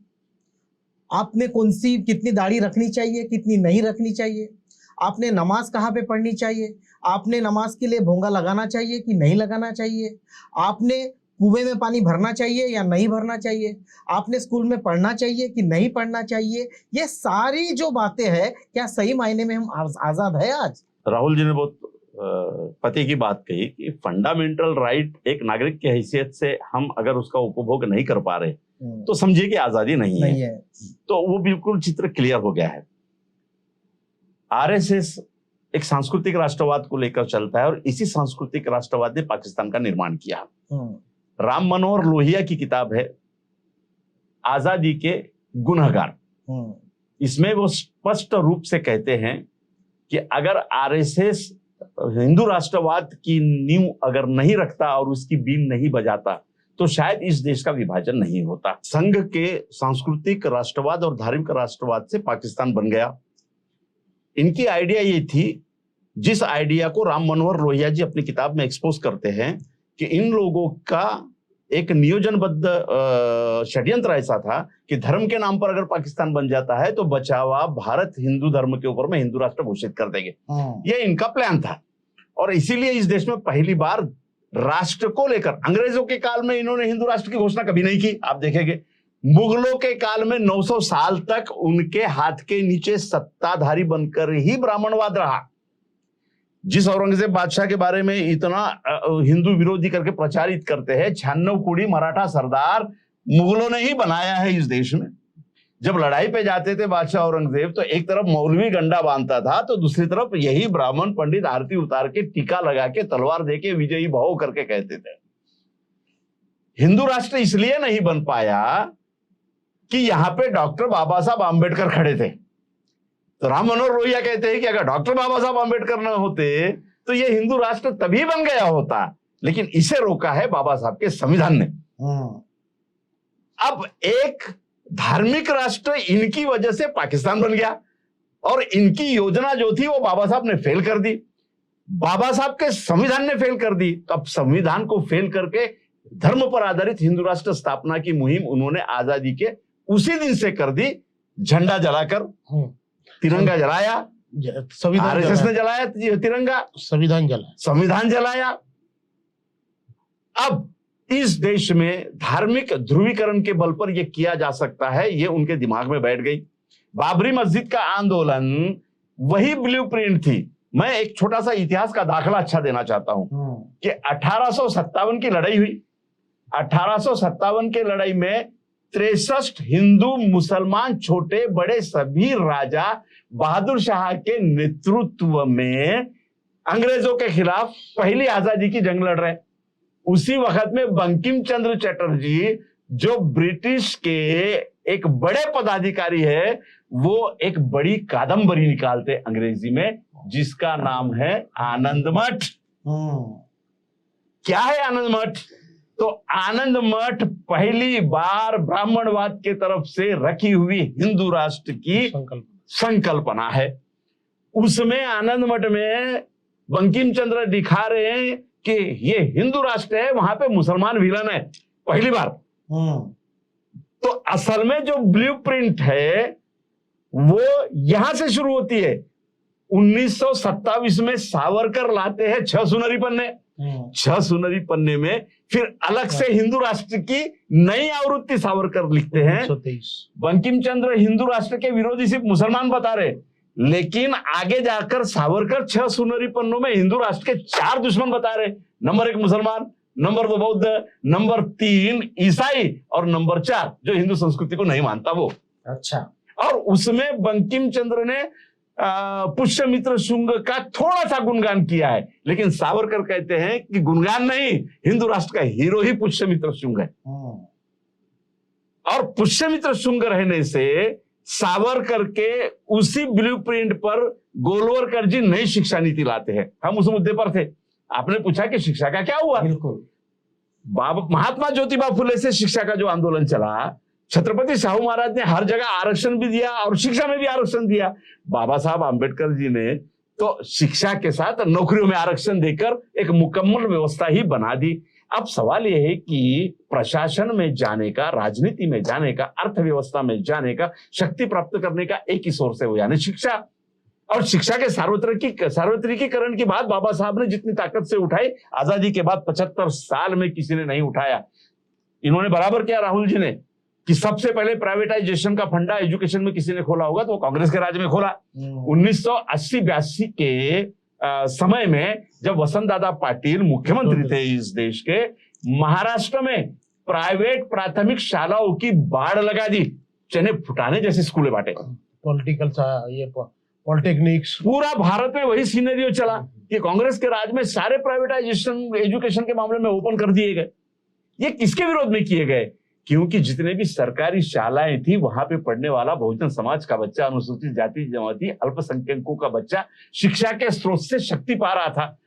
आपने कितनी दाढ़ी रखनी चाहिए, कितनी नहीं रखनी चाहिए, आपने नमाज कहाँ पे पढ़नी चाहिए, आपने नमाज के लिए भोंगा लगाना चाहिए कि नहीं लगाना चाहिए, आपने कुएं में पानी भरना चाहिए या नहीं भरना चाहिए, आपने स्कूल में पढ़ना चाहिए कि नहीं पढ़ना चाहिए, ये सारी जो बातें हैं, क्या सही मायने में हम आजाद है आज? राहुल जी ने बहुत पते की बात कही कि फंडामेंटल राइट एक नागरिक की हैसियत से हम अगर उसका उपभोग नहीं कर पा रहे तो समझिए कि आजादी नहीं है। तो वो बिल्कुल चित्र क्लियर हो गया है। RSS एक सांस्कृतिक राष्ट्रवाद को लेकर चलता है और इसी सांस्कृतिक राष्ट्रवाद ने पाकिस्तान का निर्माण किया। राम मनोहर लोहिया की किताब है आजादी के गुनहगार। इसमें वो स्पष्ट रूप से कहते हैं कि अगर RSS हिंदू राष्ट्रवाद की नींव अगर नहीं रखता और उसकी बीन नहीं बजाता तो शायद इस देश का विभाजन नहीं होता। संघ के सांस्कृतिक राष्ट्रवाद और धार्मिक राष्ट्रवाद से पाकिस्तान बन गया। इनकी आइडिया ये थी, जिस आइडिया को राम मनोहर लोहिया जी अपनी किताब में एक्सपोज करते हैं, कि इन लोगों का एक नियोजनबद्ध षड्यंत्र ऐसा था कि धर्म के नाम पर अगर पाकिस्तान बन जाता है तो बचावा भारत हिंदू धर्म के ऊपर में हिंदू राष्ट्र घोषित कर देंगे। ये इनका प्लान था और इसीलिए इस देश में पहली बार राष्ट्र को लेकर, अंग्रेजों के काल में इन्होंने हिंदू राष्ट्र की घोषणा कभी नहीं की, आप देखेंगे। मुगलों के काल में 900 साल तक उनके हाथ के नीचे सत्ताधारी बनकर ही ब्राह्मणवाद रहा। जिस औरंगजेब बादशाह के बारे में इतना हिंदू विरोधी करके प्रचारित करते हैं, 96 कुड़ी मराठा सरदार मुगलों ने ही बनाया है इस देश में। जब लड़ाई पे जाते थे बादशाह औरंगजेब तो एक तरफ मौलवी गंडा बांधता था तो दूसरी तरफ यही ब्राह्मण पंडित आरती उतार के टीका लगा के तलवार देके विजयी भव करके कहते थे। हिंदू राष्ट्र इसलिए नहीं बन पाया कि यहां पे डॉक्टर बाबा साहब आंबेडकर खड़े थे। तो राम मनोहर लोहिया कहते हैं कि अगर डॉक्टर बाबा साहब आंबेडकर न होते तो ये हिंदू राष्ट्र तभी बन गया होता, लेकिन इसे रोका है बाबा साहब के संविधान ने। अब एक धार्मिक राष्ट्र इनकी वजह से पाकिस्तान बन गया और इनकी योजना जो थी वो बाबा साहब ने फेल कर दी, बाबा साहब के संविधान ने फेल कर दी। तो अब संविधान को फेल करके धर्म पर आधारित हिंदू राष्ट्र स्थापना की मुहिम उन्होंने आजादी के उसी दिन से कर दी। झंडा जलाकर, तिरंगा जलाया, RSS ने जलाया तिरंगा, संविधान जलाया। अब इस देश में धार्मिक ध्रुवीकरण के बल पर यह किया जा सकता है, ये उनके दिमाग में बैठ गई। बाबरी मस्जिद का आंदोलन वही ब्लूप्रिंट थी। मैं एक छोटा सा इतिहास का दाखला अच्छा देना चाहता हूं कि 1857 की लड़ाई हुई। 1857 के लड़ाई में 63 हिंदू मुसलमान छोटे बड़े सभी राजा बहादुर शाह के नेतृत्व में अंग्रेजों के खिलाफ पहली आजादी की जंग लड़ रहे। उसी वक्त में बंकिम चंद्र चटर्जी जो ब्रिटिश के एक बड़े पदाधिकारी है, वो एक बड़ी कादंबरी निकालते अंग्रेजी में जिसका नाम है आनंद मठ। क्या है आनंद मठ? तो आनंद मठ पहली बार ब्राह्मणवाद के तरफ से रखी हुई हिंदू राष्ट्र की संकल्पना है। उसमें आनंद मठ में बंकिम चंद्र दिखा रहे हैं कि ये हिंदू राष्ट्र है, वहां पे मुसलमान विलन है पहली बार। तो असल में जो ब्लूप्रिंट है वो यहां से शुरू होती है। 1927 में सावरकर लाते हैं 6 सुनहरी पन्ने। 6 सुनहरी पन्ने में फिर अलग से हिंदू राष्ट्र की नई आवृत्ति सावरकर लिखते हैं। बंकिम चंद्र हिंदू राष्ट्र के विरोधी सिर्फ मुसलमान बता रहे लेकिन आगे जाकर सावरकर 6 सुनहरी पन्नों में हिंदू राष्ट्र के 4 दुश्मन बता रहे। नंबर 1 मुसलमान, नंबर 2 बौद्ध, नंबर 3 ईसाई और नंबर 4 जो हिंदू संस्कृति को नहीं मानता वो। अच्छा। और उसमें बंकिम चंद्र ने पुष्यमित्र शुंग का थोड़ा सा गुणगान किया है, लेकिन सावरकर कहते हैं कि गुणगान नहीं, हिंदू राष्ट्र का हीरो ही पुष्यमित्र शुंग है। और पुष्यमित्र शुंग रहने से सावरकर के उसी ब्लूप्रिंट पर गोलवलकर जी नई शिक्षा नीति लाते हैं। हम उस मुद्दे पर थे, आपने पूछा कि शिक्षा का क्या हुआ। बिल्कुल। महात्मा ज्योतिबा फुले से शिक्षा का जो आंदोलन चला, छत्रपति साहू महाराज ने हर जगह आरक्षण भी दिया और शिक्षा में भी आरक्षण दिया। बाबा साहब आंबेडकर जी ने तो शिक्षा के साथ नौकरियों में आरक्षण देकर एक मुकम्मल व्यवस्था ही बना दी। अब सवाल यह है कि प्रशासन में जाने का, राजनीति में जाने का, अर्थव्यवस्था में जाने का, शक्ति प्राप्त करने का एक ही सोर्स है, वो यानी शिक्षा। और शिक्षा के सार्वत्रिकीकरण की बात बाबा साहब ने जितनी ताकत से उठाई, आजादी के बाद 75 साल में किसी ने नहीं उठाया। इन्होंने बराबर किया राहुल जी ने कि सबसे पहले प्राइवेटाइजेशन का फंडा एजुकेशन में किसी ने खोला होगा तो वो कांग्रेस के राज में खोला। 1980-82 के समय में जब वसंत दादा पाटिल मुख्यमंत्री थे इस देश के, महाराष्ट्र में प्राइवेट प्राथमिक शालाओं की बाढ़ लगा दी, चने फुटाने जैसे स्कूलें बांटे। पॉलिटेक्निक्स, पूरा भारत में वही सिनेरियो चला कि कांग्रेस के राज में सारे प्राइवेटाइजेशन एजुकेशन के मामले में ओपन कर दिए गए। ये किसके विरोध में किए गए? क्योंकि जितने भी सरकारी शालाएं थी वहां पे पढ़ने वाला बहुजन समाज का बच्चा, अनुसूचित जाति जमाती, अल्पसंख्यकों का बच्चा शिक्षा के स्रोत से शक्ति पा रहा था।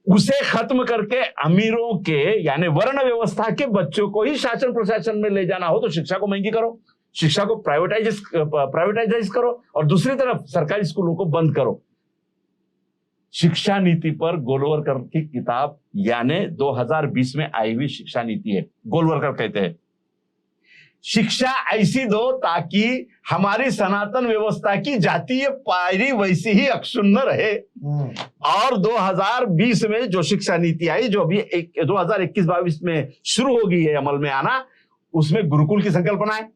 उसे खत्म करके अमीरों के यानी वर्ण व्यवस्था के बच्चों को ही शासन प्रशासन में ले जाना हो तो शिक्षा को महंगी करो, शिक्षा को प्राइवेटाइज करो और दूसरी तरफ सरकारी स्कूलों को बंद करो। शिक्षा नीति पर गोलवलकर की किताब यानी 2020 में आई हुई शिक्षा नीति है। गोलवलकर कहते हैं शिक्षा ऐसी दो ताकि हमारी सनातन व्यवस्था की जातीय पायरी वैसी ही अक्षुण्ण रहे। और 2020 में जो शिक्षा नीति आई, जो अभी 2021-22 में शुरू हो गई है अमल में आना, उसमें गुरुकुल की संकल्पना है।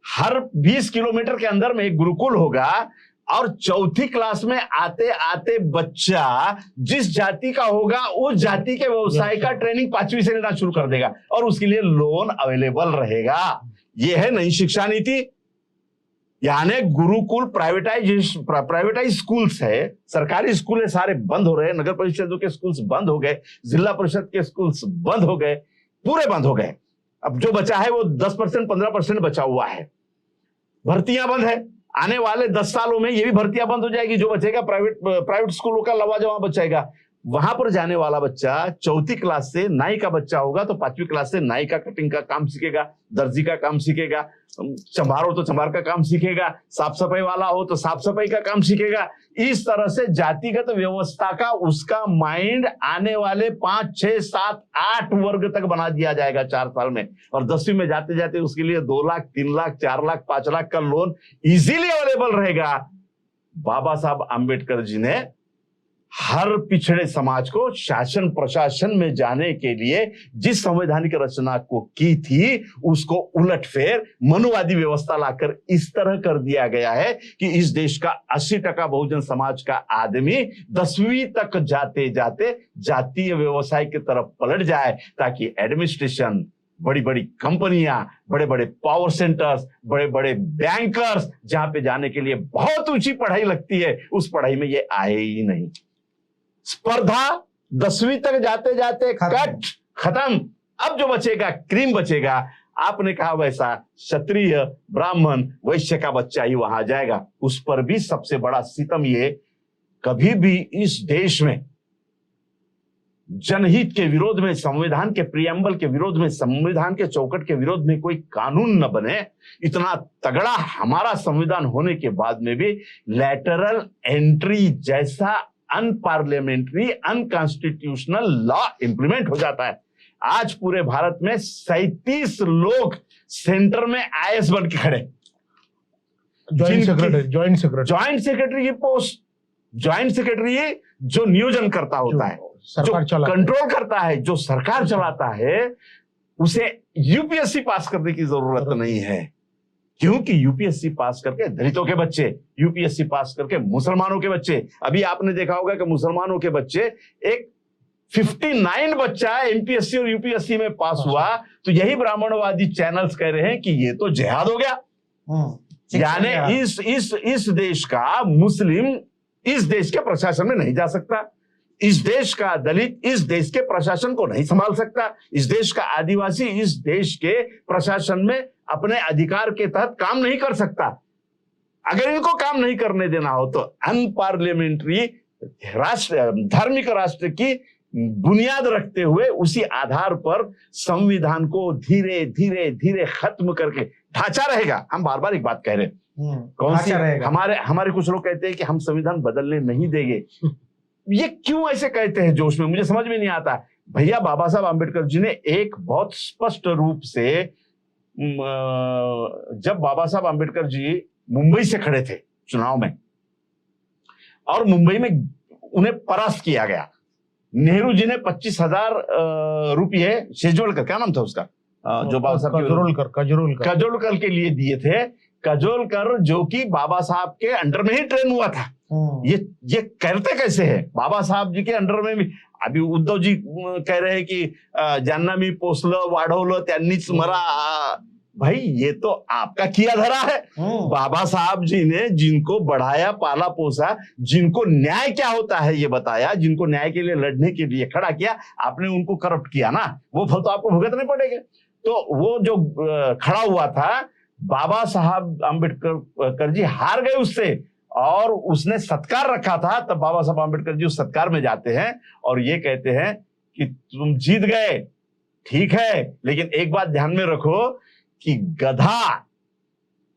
हर 20 किलोमीटर के अंदर में एक गुरुकुल होगा और चौथी क्लास में आते आते बच्चा जिस जाति का होगा उस जाति के व्यवसाय का ट्रेनिंग 5वीं से लेना शुरू कर देगा और उसके लिए लोन अवेलेबल रहेगा। यह है नई शिक्षा नीति। यानी गुरुकुल प्राइवेटाइज स्कूल्स है, सरकारी स्कूल सारे बंद हो रहे, नगर परिषदों के स्कूल्स बंद हो गए, जिला परिषद के स्कूल्स बंद हो गए, पूरे बंद हो गए। अब जो बचा है वो 10% 15% बचा हुआ है। भर्तियां बंद है, आने वाले 10 सालों में ये भी भर्तियां बंद हो जाएगी। जो बचेगा प्राइवेट स्कूलों का लवाजमा बचेगा। वहां पर जाने वाला बच्चा चौथी क्लास से नाई का बच्चा होगा तो 5वीं क्लास से नाई का कटिंग का काम सीखेगा, दर्जी का काम सीखेगा, चंबार हो तो चंबार का काम सीखेगा, साफ सफाई वाला हो तो साफ सफाई का काम सीखेगा। इस तरह से जातिगत व्यवस्था का उसका माइंड आने वाले 5, 6, 7, 8 वर्ग तक बना दिया जाएगा 4 साल में। और 10वीं में जाते जाते उसके लिए 2 लाख, 3 लाख, 4 लाख, 5 लाख का लोन इजीली अवेलेबल रहेगा। बाबा साहब आंबेडकर जी ने हर पिछड़े समाज को शासन प्रशासन में जाने के लिए जिस संवैधानिक रचना को की थी उसको उलटफेर मनुवादी व्यवस्था लाकर इस तरह कर दिया गया है कि इस देश का 80% बहुजन समाज का आदमी 10वीं तक जाते जाते जातीय व्यवसाय की तरफ पलट जाए, ताकि एडमिनिस्ट्रेशन, बड़ी बड़ी कंपनियां, बड़े बड़े पावर सेंटर्स, बड़े बड़े बैंकर्स, जहां पे जाने के लिए बहुत ऊंची पढ़ाई लगती है, उस पढ़ाई में ये आए ही नहीं। स्पर्धा 10वीं तक जाते जाते कट खत्म। अब जो बचेगा क्रीम बचेगा। आपने कहा वैसा क्षत्रिय, ब्राह्मण, वैश्य का बच्चा ही वहां जाएगा। उस पर भी सबसे बड़ा सितम ये, कभी भी इस देश में जनहित के विरोध में, संविधान के प्रियम्बल के विरोध में, संविधान के चौखट के विरोध में कोई कानून न बने। इतना तगड़ा हमारा संविधान होने के बाद में भी लेटरल एंट्री जैसा अनपार्लियामेंट्री, अनकॉन्स्टिट्यूशनल लॉ इंप्लीमेंट हो जाता है। आज पूरे भारत में 37 लोग सेंटर में आईएएस बन के खड़े। ज्वाइंट सेक्रेटरी की पोस्ट, ज्वाइंट सेक्रेटरी जो नियोजन करता होता है, जो कंट्रोल करता है, जो सरकार चलाता है, उसे यूपीएससी पास करने की जरूरत नहीं है। क्योंकि यूपीएससी पास करके दलितों के बच्चे, यूपीएससी पास करके मुसलमानों के बच्चे, अभी आपने देखा होगा कि मुसलमानों के बच्चे एक 59 बच्चा एमपीएससी और यूपीएससी में पास हुआ, तो यही ब्राह्मणवादी चैनल्स कह रहे हैं कि ये तो जिहाद हो गया। यानी इस देश का मुस्लिम इस देश के प्रशासन में नहीं जा सकता, इस देश का दलित इस देश के प्रशासन को नहीं संभाल सकता, इस देश का आदिवासी इस देश के प्रशासन में अपने अधिकार के तहत काम नहीं कर सकता। अगर इनको काम नहीं करने देना हो तो अनपार्लियामेंट्री राष्ट्र, धार्मिक राष्ट्र की बुनियाद रखते हुए उसी आधार पर संविधान को धीरे धीरे धीरे खत्म करके ढांचा रहेगा। हम बार बार एक बात कह रहे हैं, कौन सी, हमारे कुछ लोग कहते हैं कि हम संविधान बदलने नहीं देंगे। ये क्यों ऐसे कहते हैं जोश में, मुझे समझ में नहीं आता। भैया बाबा साहब आंबेडकर जी ने एक बहुत स्पष्ट रूप से, जब बाबा साहब आंबेडकर जी मुंबई से खड़े थे चुनाव में और मुंबई में उन्हें परास्त किया गया, नेहरू जी ने 25,000 रुपये शेजवलकर, क्या नाम था उसका, जो बाबा साहब कजोलकर के लिए दिए थे। कजोलकर जो कि बाबा साहब के अंडर में ही ट्रेन हुआ था। ये करते कैसे हैं बाबा साहब जी के अंडर में भी। अभी उद्धव जी कह रहे हैं कि ज्यांना मी पोसलं वाढवलं त्यांनीच मला, भाई ये तो आपका किया धरा है। बाबा साहब जी ने जिनको बढ़ाया पाला पोसा, जिनको न्याय क्या होता है ये बताया, जिनको न्याय के लिए लड़ने के लिए खड़ा किया, आपने उनको करप्ट किया ना, वो फल तो आपको भुगतने पड़ेंगे। तो वो जो खड़ा हुआ था बाबा साहब आंबेडकर जी हार गए उससे, और उसने सत्कार रखा था। तब बाबा साहब आंबेडकर जी उस सत्कार में जाते हैं और ये कहते हैं कि तुम जीत गए, ठीक है, लेकिन एक बात ध्यान में रखो कि गधा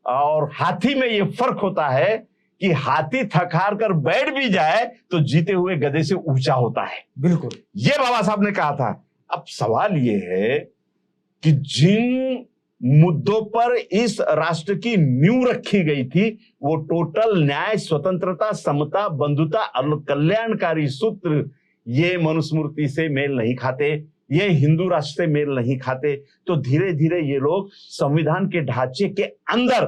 और हाथी में ये फर्क होता है कि हाथी थक हार कर बैठ भी जाए तो जीते हुए गधे से ऊंचा होता है। बिल्कुल, ये बाबा साहब ने कहा था। अब सवाल ये है कि जिन मुद्दों पर इस राष्ट्र की नींव रखी गई थी, वो टोटल न्याय, स्वतंत्रता, समता, बंधुता और कल्याणकारी सूत्र, ये मनुस्मृति से मेल नहीं खाते, ये हिंदू राष्ट्र से मेल नहीं खाते। तो धीरे धीरे ये लोग संविधान के ढांचे के अंदर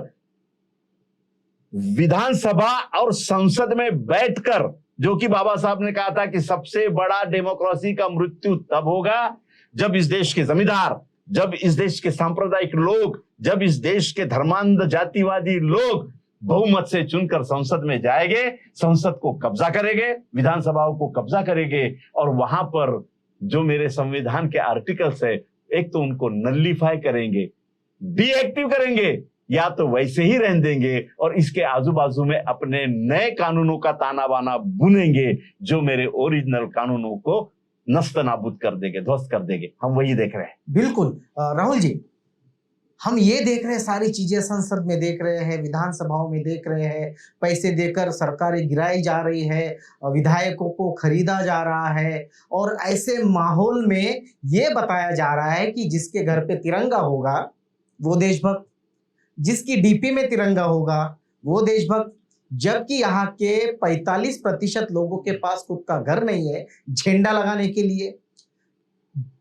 विधानसभा और संसद में बैठकर, जो कि बाबा साहब ने कहा था कि सबसे बड़ा डेमोक्रेसी का मृत्यु तब होगा जब इस देश के जमींदार, जब इस देश के सांप्रदायिक लोग, जब इस देश के धर्मांध जातिवादी लोग बहुमत से चुनकर संसद में जाएंगे, संसद को कब्जा करेंगे, विधानसभाओं को कब्जा करेंगे, और वहां पर जो मेरे संविधान के आर्टिकल्स है, एक तो उनको नलिफाई करेंगे, डीएक्टिव करेंगे, या तो वैसे ही रहने देंगे और इसके आजू बाजू में अपने नए कानूनों का ताना बाना बुनेंगे, जो मेरे ओरिजिनल कानूनों को नस्त नाबूद कर देंगे, ध्वस्त कर देंगे। हम वही देख रहे हैं। बिल्कुल राहुल जी, हम ये देख रहे हैं, सारी चीजें संसद में देख रहे हैं, विधानसभाओं में देख रहे हैं, पैसे देकर सरकारें गिराई जा रही है, विधायकों को खरीदा जा रहा है, और ऐसे माहौल में ये बताया जा रहा है कि जिसके घर पे तिरंगा होगा वो देशभक्त, जिसकी डीपी में तिरंगा होगा वो देशभक्त, जबकि यहाँ के 45% लोगों के पास खुद का घर नहीं है झंडा लगाने के लिए,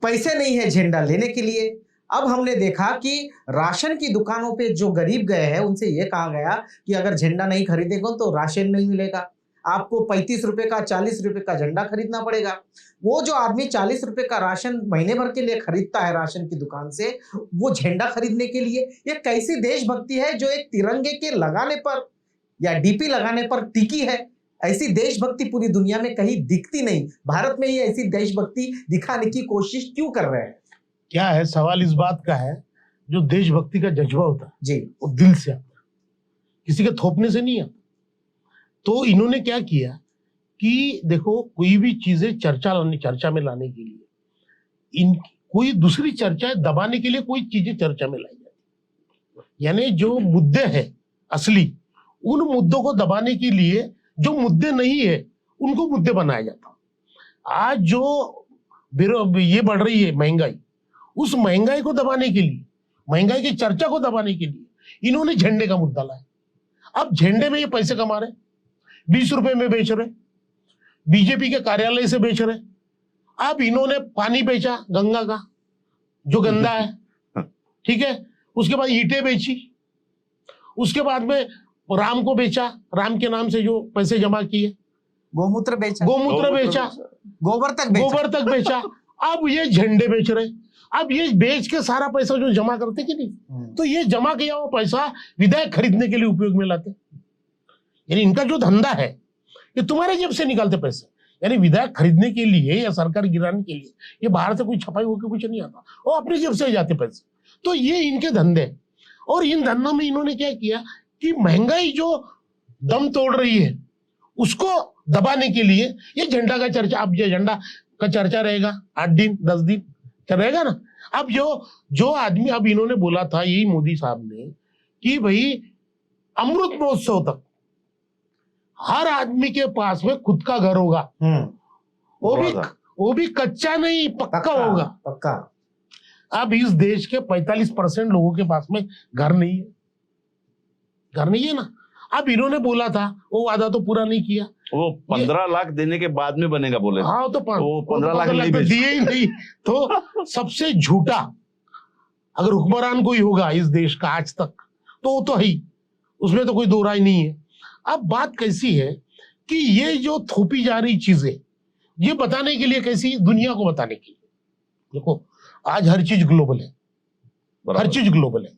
पैसे नहीं है झंडा लेने के लिए। अब हमने देखा कि राशन की दुकानों पे जो गरीब गए हैं उनसे ये कहा गया कि अगर झंडा नहीं खरीदेगा तो राशन नहीं मिलेगा, आपको 35 रुपए का 40 रुपए का झंडा खरीदना पड़ेगा। वो जो आदमी 40 रुपए का राशन महीने भर के लिए खरीदता है राशन की दुकान से, वो झंडा खरीदने के लिए, ये कैसी देशभक्ति है जो एक तिरंगे के लगाने पर या डीपी लगाने पर टिकी है? ऐसी देशभक्ति पूरी दुनिया में कहीं दिखती नहीं, भारत में ही ऐसी देशभक्ति दिखाने की कोशिश क्यों कर रहे हैं? क्या है, सवाल इस बात का है, जो देशभक्ति का जज्बा होता है जी, वो दिल से आता है, किसी के थोपने से नहीं आता। तो इन्होंने क्या किया कि देखो, कोई भी चीजें चर्चा में लाने के लिए, कोई दूसरी चर्चा दबाने के लिए कोई चीजें चर्चा में लाई जाती, यानी जो मुद्दे हैं असली, उन मुद्दों को दबाने के लिए जो मुद्दे नहीं है उनको मुद्दे बनाया जाता। आज जो ये बढ़ रही है महंगाई, उस महंगाई को दबाने के लिए, महंगाई की चर्चा को दबाने के लिए इन्होंने झंडे का मुद्दा लाया। अब झंडे में ये पैसे कमा रहे, 20 रुपए में बेच रहे, बीजेपी के कार्यालय से बेच रहे। अब इन्होंने पानी बेचा गंगा का जो गंदा है, ठीक है, उसके बाद ईंटें बेची, उसके बाद में राम को बेचा, राम के नाम से जो पैसे जमा किए, गोमूत्र बेचा, गोमूत्र बेचा, गोबर तक बेचा। अब ये झंडे बेच रहे। अब ये बेच के सारा पैसा जो जमा करते कि नहीं, तो ये जमा किया हुआ पैसा विधायक खरीदने के लिए उपयोग में लाते। यानी इनका जो धंधा है ये तुम्हारे जेब से निकालते पैसे, यानी विधायक खरीदने के लिए या सरकार गिराने के लिए ये बाहर से कोई छपाई होकर कुछ नहीं आता, वो अपनी जेब से जाते पैसे। तो ये इनके धंधे, और इन धंधों में इन्होंने क्या किया कि महंगाई जो दम तोड़ रही है उसको दबाने के लिए ये झंडा का चर्चा, अब ये झंडा का चर्चा रहेगा 8 दिन 10 दिन रहेगा ना। अब जो आदमी, अब इन्होंने बोला था यही मोदी साहब ने कि भाई अमृत महोत्सव तक हर आदमी के पास में खुद का घर होगा, वो भी कच्चा नहीं पक्का होगा, पक्का। अब इस देश के 45% लोगों के पास में घर नहीं है ना। अब इन्होंने बोला था, वो वादा तो पूरा नहीं किया। वो 15 लाख देने के बाद में बनेगा बोले। हाँ, तो वो 15 लाख तो दिए ही नहीं। तो सबसे झूठा अगर हुक्मरान कोई होगा इस देश का आज तक तो वो तो है ही, उसमें तो कोई दो राय नहीं है। अब बात कैसी है कि ये जो थोपी जा रही चीजें, ये बताने के लिए कैसी, दुनिया को बताने के लिए, देखो आज हर चीज ग्लोबल है, हर चीज ग्लोबल है,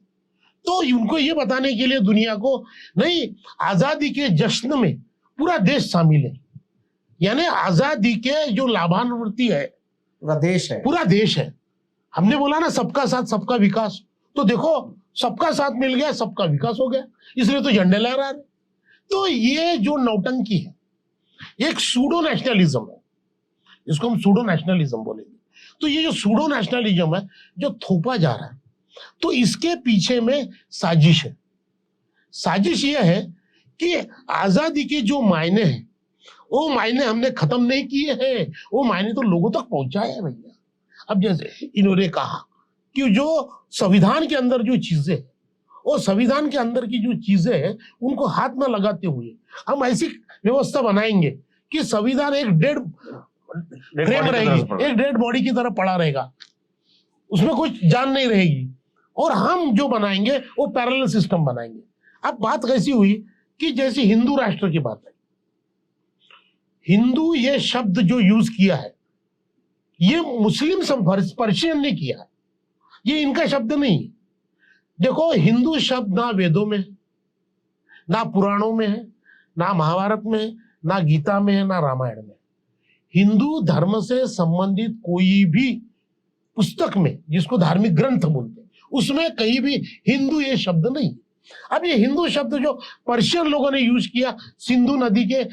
तो उनको ये बताने के लिए दुनिया को, नहीं, आजादी के जश्न में पूरा देश शामिल है। यानी आजादी के जो लाभान्वित है पूरा देश है। हमने बोला ना सबका साथ सबका विकास, तो देखो सबका साथ मिल गया, सबका विकास हो गया, इसलिए तो झंडे लहरा रहे। तो ये जो नौटंकी है, एक सूडो नेशनलिज्म है, इसको हम सूडो नेशनलिज्म बोलेंगे। तो ये जो सूडो नेशनलिज्म है जो थोपा जा रहा है, तो इसके पीछे में साजिश है। साजिश ये है कि आजादी के जो मायने हैं वो मायने हमने खत्म नहीं किए हैं, वो मायने तो लोगों तक पहुंचाए हैं भैया। अब जैसे इन्होंने कहा कि जो संविधान के अंदर जो चीजें, वो संविधान के अंदर की जो चीजें हैं उनको हाथ में लगाते हुए हम ऐसी व्यवस्था बनाएंगे कि संविधान एक डेड फ्रेम रहेगी, एक डेड बॉडी की तरह पड़ा रहेगा, उसमें कुछ जान नहीं रहेगी, और हम जो बनाएंगे वो पैरेलल सिस्टम बनाएंगे। अब बात कैसी हुई कि जैसे हिंदू राष्ट्र की बात है, हिंदू ये शब्द जो यूज किया है ये मुस्लिम पर्शियन ने किया है, ये इनका शब्द नहीं। देखो हिंदू शब्द ना वेदों में है, ना पुराणों में है, ना महाभारत में है, ना गीता में है, ना रामायण में। हिंदू धर्म से संबंधित कोई भी पुस्तक में, जिसको धार्मिक ग्रंथ बोलते हैं, उसमें कहीं भी हिंदू ये शब्द नहीं। अब ये हिंदू शब्द जो पर्शियन लोगों ने यूज किया, सिंधु नदी के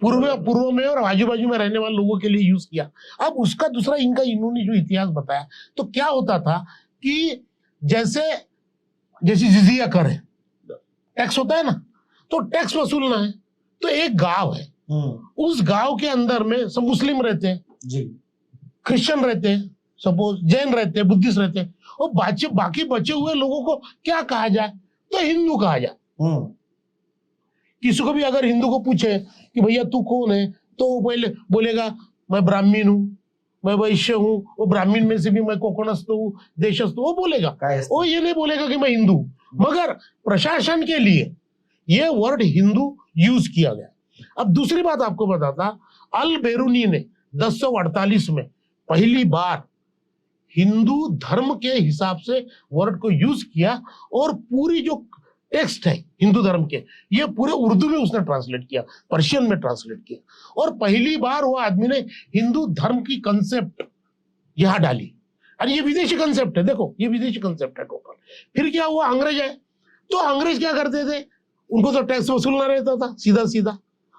पूर्व में और आजू बाजू में रहने वाले लोगों के लिए यूज किया। अब उसका दूसरा इन्होंने जो इतिहास बताया, तो क्या होता था कि जैसे जिजिया कर है, टैक्स होता है ना, तो टैक्स वसूलना है, तो एक गांव है, उस गांव के अंदर में सब मुस्लिम रहते हैं जी, क्रिश्चियन रहते हैं, सपोज जैन रहते हैं, बुद्धिस्ट रहते हैं, और बाकी बचे हुए लोगों को क्या कहा जाए, तो हिंदू कहा जाए। किसी को भी अगर हिंदू को पूछे कि भैया तू कौन है, तो वो पहले बोलेगा मैं ब्राह्मण हूँ, मैं वैश्य हूँ, वो ब्राह्मण में से भी मैं कोकणस्थ हूँ, देशस्थ हूँ, वो बोलेगा, वो ये नहीं बोलेगा कि मैं हिंदू। मगर प्रशासन के लिए ये वर्ड हिंदू यूज किया गया। अब दूसरी बात आपको बताता, अल बेरूनी ने 1048 में पहली बार हिंदू धर्म के हिसाब से वर्ड को यूज किया, और पूरी जो टेक्स्ट है हिंदू धर्म के, ये पूरे उर्दू में उसने ट्रांसलेट किया, पर्शियन में ट्रांसलेट किया, और पहली बार वो आदमी ने हिंदू धर्म की कंसेप्ट यहां डाली। और ये विदेशी कंसेप्ट है, देखो ये विदेशी कंसेप्ट है टोटल। फिर क्या हुआ, अंग्रेज है, तो अंग्रेज क्या करते थे, उनको तो टैक्स वसूलना रहता था सीधा सीधा।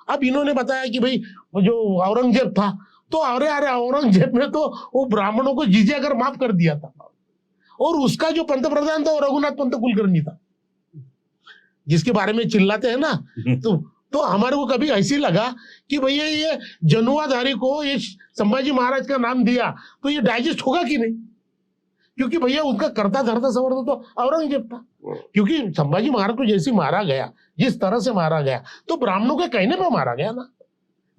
अब इन्होंने बताया कि भाई जो औरंगजेब था, तो अरे औरंगजेब ने तो वो ब्राह्मणों को जिजिया कर माफ कर दिया था, और उसका जो पंतप्रधान था वो रघुनाथ पंत कुलकर्णी था, जिसके बारे में चिल्लाते हैं ना। तो हमारे को कभी ऐसे लगा कि भैया ये जनुआधारी को ये संभाजी महाराज का नाम दिया तो ये डाइजेस्ट होगा कि नहीं, क्योंकि भैया उनका करता धरता संवर्ता तो औरंगजेब था। क्योंकि संभाजी महाराज को जैसे मारा गया, जिस तरह से मारा गया, तो ब्राह्मणों के कहने पर मारा गया ना,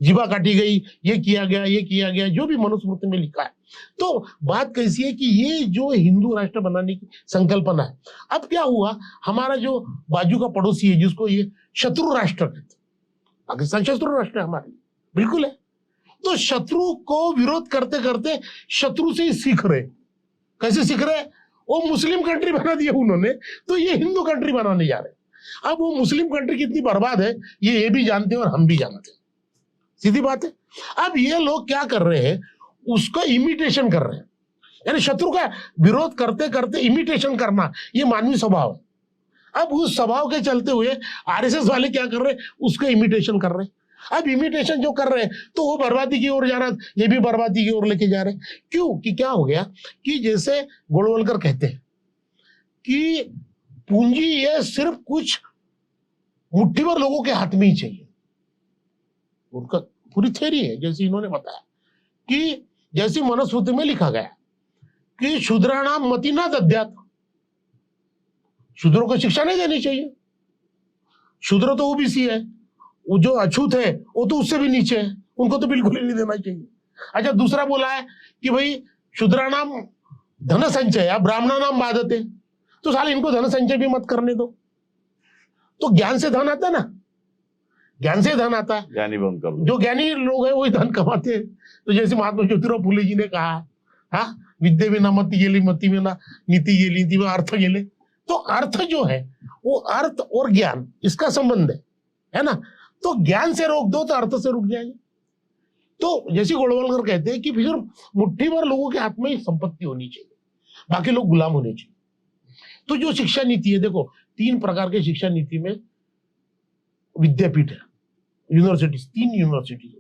जीवा काटी गई, ये किया गया, ये किया गया, जो भी मनुस्मृति में लिखा है। तो बात कैसी है कि ये जो हिंदू राष्ट्र बनाने की संकल्पना है, अब क्या हुआ, हमारा जो बाजू का पड़ोसी है जिसको ये शत्रु राष्ट्र कहते हैं, पाकिस्तान शत्रु राष्ट्र है हमारे, बिल्कुल है। तो शत्रु को विरोध करते करते शत्रु से ही सीख रहे। कैसे सीख रहे? वो मुस्लिम कंट्री बना दिया उन्होंने, तो ये हिंदू कंट्री बनाने जा रहे। अब वो मुस्लिम कंट्री कितनी बर्बाद है ये भी जानते हैं और हम भी जानते हैं, सीधी बात है। अब ये लोग क्या कर रहे हैं, उसका इमिटेशन कर रहे हैं, यानी शत्रु का विरोध करते करते इमिटेशन करना, ये मानवीय स्वभाव है। अब उस स्वभाव के चलते हुए आरएसएस वाले क्या कर रहे हैं, उसका इमिटेशन कर रहे हैं। अब इमिटेशन जो कर रहे हैं तो वो बर्बादी की ओर जा रहा है, ये भी बर्बादी की ओर लेके जा रहे हैं। क्यों? कि क्या हो गया कि जैसे गोलवलकर कहते हैं कि पूंजी ये सिर्फ कुछ मुट्ठी भर लोगों के हाथ में ही चाहिए। उनका पूरी थ्योरी है, जैसे इन्होंने बताया कि जैसी मनुस्मृति में लिखा गया कि शूद्राणाम मति न दद्यात्, शूद्रों को शिक्षा नहीं देनी चाहिए। शूद्र तो ओबीसी है, वो जो अछूत है वो तो उससे भी नीचे है, उनको तो बिल्कुल ही नहीं देना चाहिए। अच्छा, दूसरा बोला है कि भाई शूद्राणाम धन संचय या ब्राह्मणानाम बाधते, तो साले इनको धन संचय भी मत करने दो। तो ज्ञान से धन आता है ना, ज्ञान से धन आता है, ज्ञानी बंद कर दो। जो ज्ञानी लोग हैं वही धन कमाते हैं। तो जैसे महात्मा ज्योतिराव फुले जी ने कहा, हाँ, विद्ये में ना मति गेली, मति में ना नीति गेली, नीति में अर्थ गेले। तो अर्थ जो है वो अर्थ और ज्ञान इसका संबंध है ना। तो ज्ञान से रोक दो तो अर्थ से रुक जाएंगे। तो जैसे गोलवलकर कहते हैं कि फिर मुट्ठी भर लोगों के हाथ में संपत्ति होनी चाहिए, बाकी लोग गुलाम होने चाहिए। तो जो शिक्षा नीति है, देखो 3 प्रकार के शिक्षा नीति में विद्यापीठ है, यूनिवर्सिटी, 3 यूनिवर्सिटी।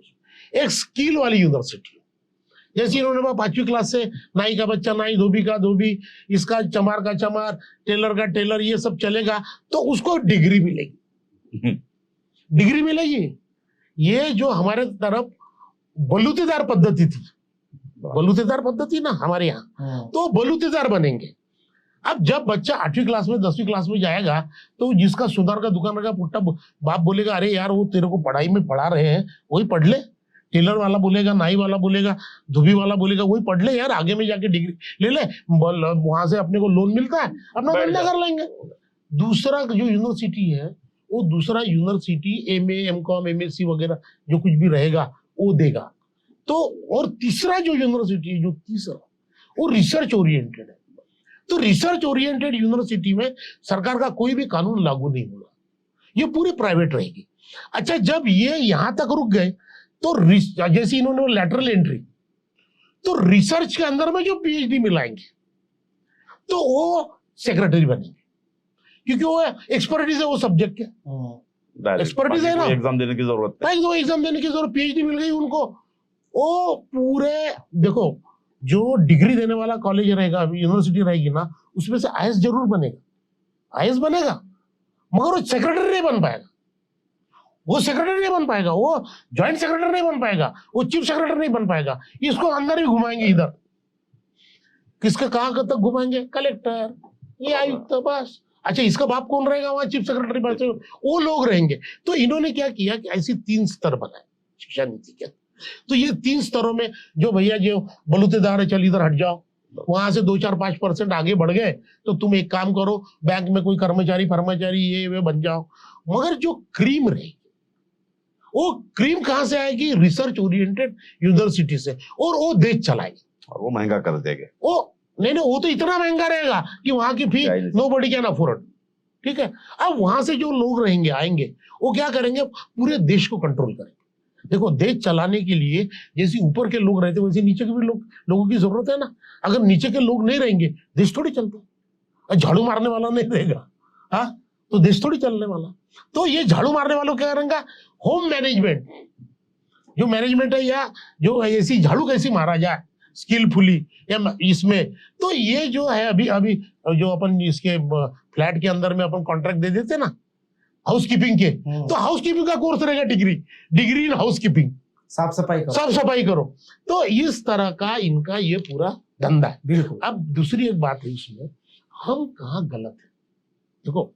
एक स्किल वाली यूनिवर्सिटी, जैसे इन्होंने 5वीं क्लास से नाई का बच्चा नाई, धोबी का धोबी, इसका चमार का चमार, टेलर का टेलर, ये सब चलेगा तो उसको डिग्री मिलेगी। डिग्री मिलेगी। ये जो हमारे तरफ बलूतेदार पद्धति थी, बलूतेदार पद्धति ना हमारे यहाँ, तो बलूतेदार बनेंगे। अब जब बच्चा 8वीं क्लास में 10वीं क्लास में जाएगा तो जिसका सुनार का दुकान का पुट्टा बाप बोलेगा, अरे यार वो तेरे को पढ़ाई में पढ़ा रहे हैं, वही पढ़ ले। टेलर वाला बोलेगा, नाई वाला बोलेगा, धोबी वाला बोलेगा, वही पढ़ ले यार, आगे में जाके डिग्री ले ले, वहां से अपने को लोन मिलता है, अपना धंधा कर लेंगे। दूसरा जो यूनिवर्सिटी है वो दूसरा यूनिवर्सिटी एमए, एमकॉम, एमएससी वगैरह जो कुछ भी रहेगा वो देगा। तो और तीसरा जो यूनिवर्सिटी है, जो तीसरा वो रिसर्च ओरिएंटेड है। तो रिसर्च ओरिएंटेड यूनिवर्सिटी में सरकार का कोई भी कानून लागू नहीं होगा, ये पूरी प्राइवेट रहेगी। अच्छा, जब ये यहां तक रुक गए तो जैसे इन्होंने लैटरल एंट्री, तो रिसर्च के अंदर में जो पीएचडी मिलाएंगे तो वो सेक्रेटरी बनेंगे, क्योंकि वो एक्सपर्टीज है वो सब्जेक्ट के, एक्सपर्टीज है ना, एग्जाम देने की जरूरत है, एग्जाम देने की जरूरत, पीएचडी मिल गई उनको। वो पूरे देखो, जो डिग्री देने वाला कॉलेज रहेगा, यूनिवर्सिटी रहेगी ना, उसमें से आईएएस जरूर बनेगा, आईएएस बनेगा, मगर वो सेक्रेटरी नहीं बन पाएगा, वो सेक्रेटरी नहीं बन पाएगा, वो ज्वाइंट सेक्रेटरी नहीं बन पाएगा, वो चीफ सेक्रेटरी नहीं बन पाएगा। इसको अंदर भी घुमाएंगे, इधर किसके कहां तक घुमाएंगे, कलेक्टर, ये आयुक्त, बस। अच्छा, इसका बाप कौन रहेगा वहां, चीफ सेक्रेटरी बन, वो लोग रहेंगे। तो इन्होंने क्या किया कि ऐसी 3 स्तर बनाए शिक्षा नीति के। तो ये 3 स्तरों में जो भैया जो बलूतेदार है, चल इधर हट जाओ, वहां से 2-4-5% आगे बढ़ गए तो तुम एक काम करो, बैंक में कोई कर्मचारी ये वे बन जाओ। मगर जो क्रीम रहेगी, वो क्रीम कहां से आएगी, रिसर्च ओरिएंटेड यूनिवर्सिटी से, और वो देश चलाएगी, और वो महंगा कर देंगे। वो नहीं, वो तो इतना महंगा रहेगा कि वहां की फी नोबडी कैन अफोर्ड। ठीक है, अब वहां से जो लोग रहेंगे, आएंगे, वो क्या करेंगे, पूरे देश को कंट्रोल करेंगे। देखो, देश चलाने के लिए जैसे ऊपर के लोग रहते वैसे नीचे के भी लोगों की जरूरत है ना। अगर नीचे के लोग नहीं रहेंगे देश थोड़ी चलता, झाड़ू मारने वाला नहीं रहेगा, हाँ, तो देश थोड़ी चलने वाला। तो ये झाड़ू मारने वालों क्या करेंगे, होम मैनेजमेंट, जो मैनेजमेंट है, या जो ऐसी झाड़ू कैसी मारा जाए स्किलफुली या इसमें। तो ये जो है अभी जो अपन इसके फ्लैट के अंदर में अपन कॉन्ट्रैक्ट दे देते ना हाउसकीपिंग के, तो हाउसकीपिंग का कोर्स रहेगा, डिग्री इन हाउसकीपिंग, साफ सफाई करो। तो इस तरह का इनका ये पूरा धंधा है। बिल्कुल। अब दूसरी एक बात है इसमें, हम कहाँ गलत है। देखो,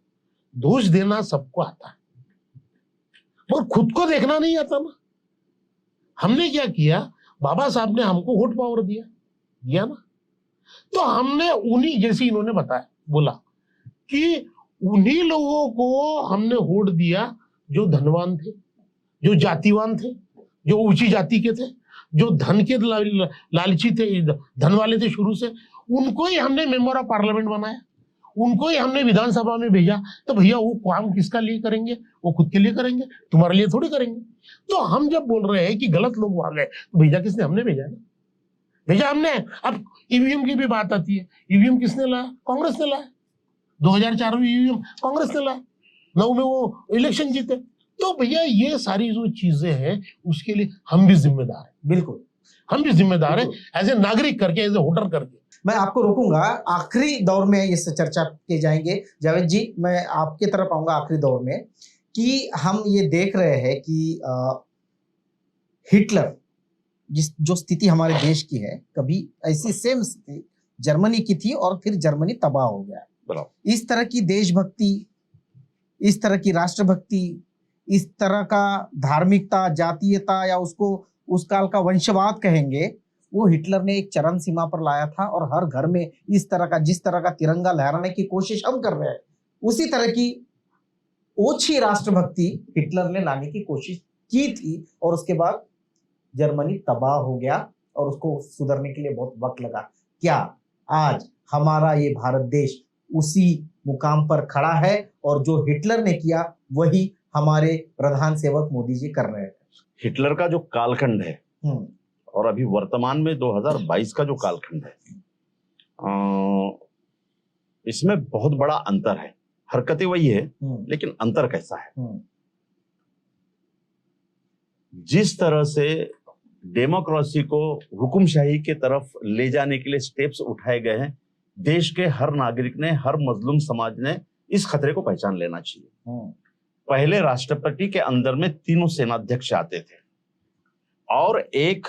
दोष देना सबको आता है, मगर खुद को देखना नहीं आता ना। हमने क्या किया, बाबा साहब ने हमको वोट पावर दिया ना, तो हमने उन्हीं, जैसे इन्होंने बताया बोला कि उन्हीं लोगों को हमने वोट दिया जो धनवान थे, जो जातिवान थे, जो ऊंची जाति के थे, जो धन के लालची थे, धन वाले थे शुरू से, उनको ही हमने मेंबर ऑफ पार्लियामेंट बनाया, उनको ही हमने विधानसभा में भेजा। तो भैया वो काम किसका लिए करेंगे? वो खुद के लिए करेंगे, तुम्हारे लिए थोड़ी करेंगे। तो हम जब बोल रहे हैं कि गलत लोग वहां गए, तो भेजा किसने? हमने भेजा ना, भेजा हमने। अब ईवीएम की भी बात आती है, ईवीएम किसने लाया? कांग्रेस ने लाया। 2004 में ईवीएम कांग्रेस ने लाया, 9 में वो इलेक्शन जीते। तो भैया ये सारी जो चीजें हैं उसके लिए हम भी जिम्मेदार हैं, बिल्कुल हम भी जिम्मेदार हैं, एज ए नागरिक करके, एज ए वोटर करके। मैं आपको रोकूंगा, आखिरी दौर में इस चर्चा के जाएंगे। जावेद जी, मैं आपकी तरफ आऊंगा आखिरी दौर में, कि हम ये देख रहे हैं कि हिटलर जो स्थिति हमारे देश की है, कभी ऐसी सेम स्थिति जर्मनी की थी और फिर जर्मनी तबाह हो गया। इस तरह की देशभक्ति, इस तरह की राष्ट्रभक्ति, इस तरह का धार्मिकता, जातीयता, या उसको उस काल का वंशवाद कहेंगे, वो हिटलर ने एक चरम सीमा पर लाया था। और हर घर में इस तरह का, जिस तरह का तिरंगा लहराने की कोशिश हम कर रहे हैं, उसी तरह की ओछी राष्ट्रभक्ति हिटलर ने लाने की कोशिश की थी। और उसके बाद जर्मनी तबाह हो गया और उसको सुधरने के लिए बहुत वक्त लगा। क्या आज हमारा ये भारत देश उसी मुकाम पर खड़ा है और जो हिटलर ने किया वही हमारे प्रधान सेवक मोदी जी कर रहे हैं? हिटलर का जो कालखंड है और अभी वर्तमान में 2022 का जो कालखंड है, इसमें बहुत बड़ा अंतर है। हरकतें वही है, लेकिन अंतर कैसा है? जिस तरह से डेमोक्रेसी को हुकुमशाही के तरफ ले जाने के लिए स्टेप्स उठाए गए हैं, देश के हर नागरिक ने, हर मजलूम समाज ने इस खतरे को पहचान लेना चाहिए। पहले राष्ट्रपति के अंदर में तीनों सेनाध्यक्ष आते थे और एक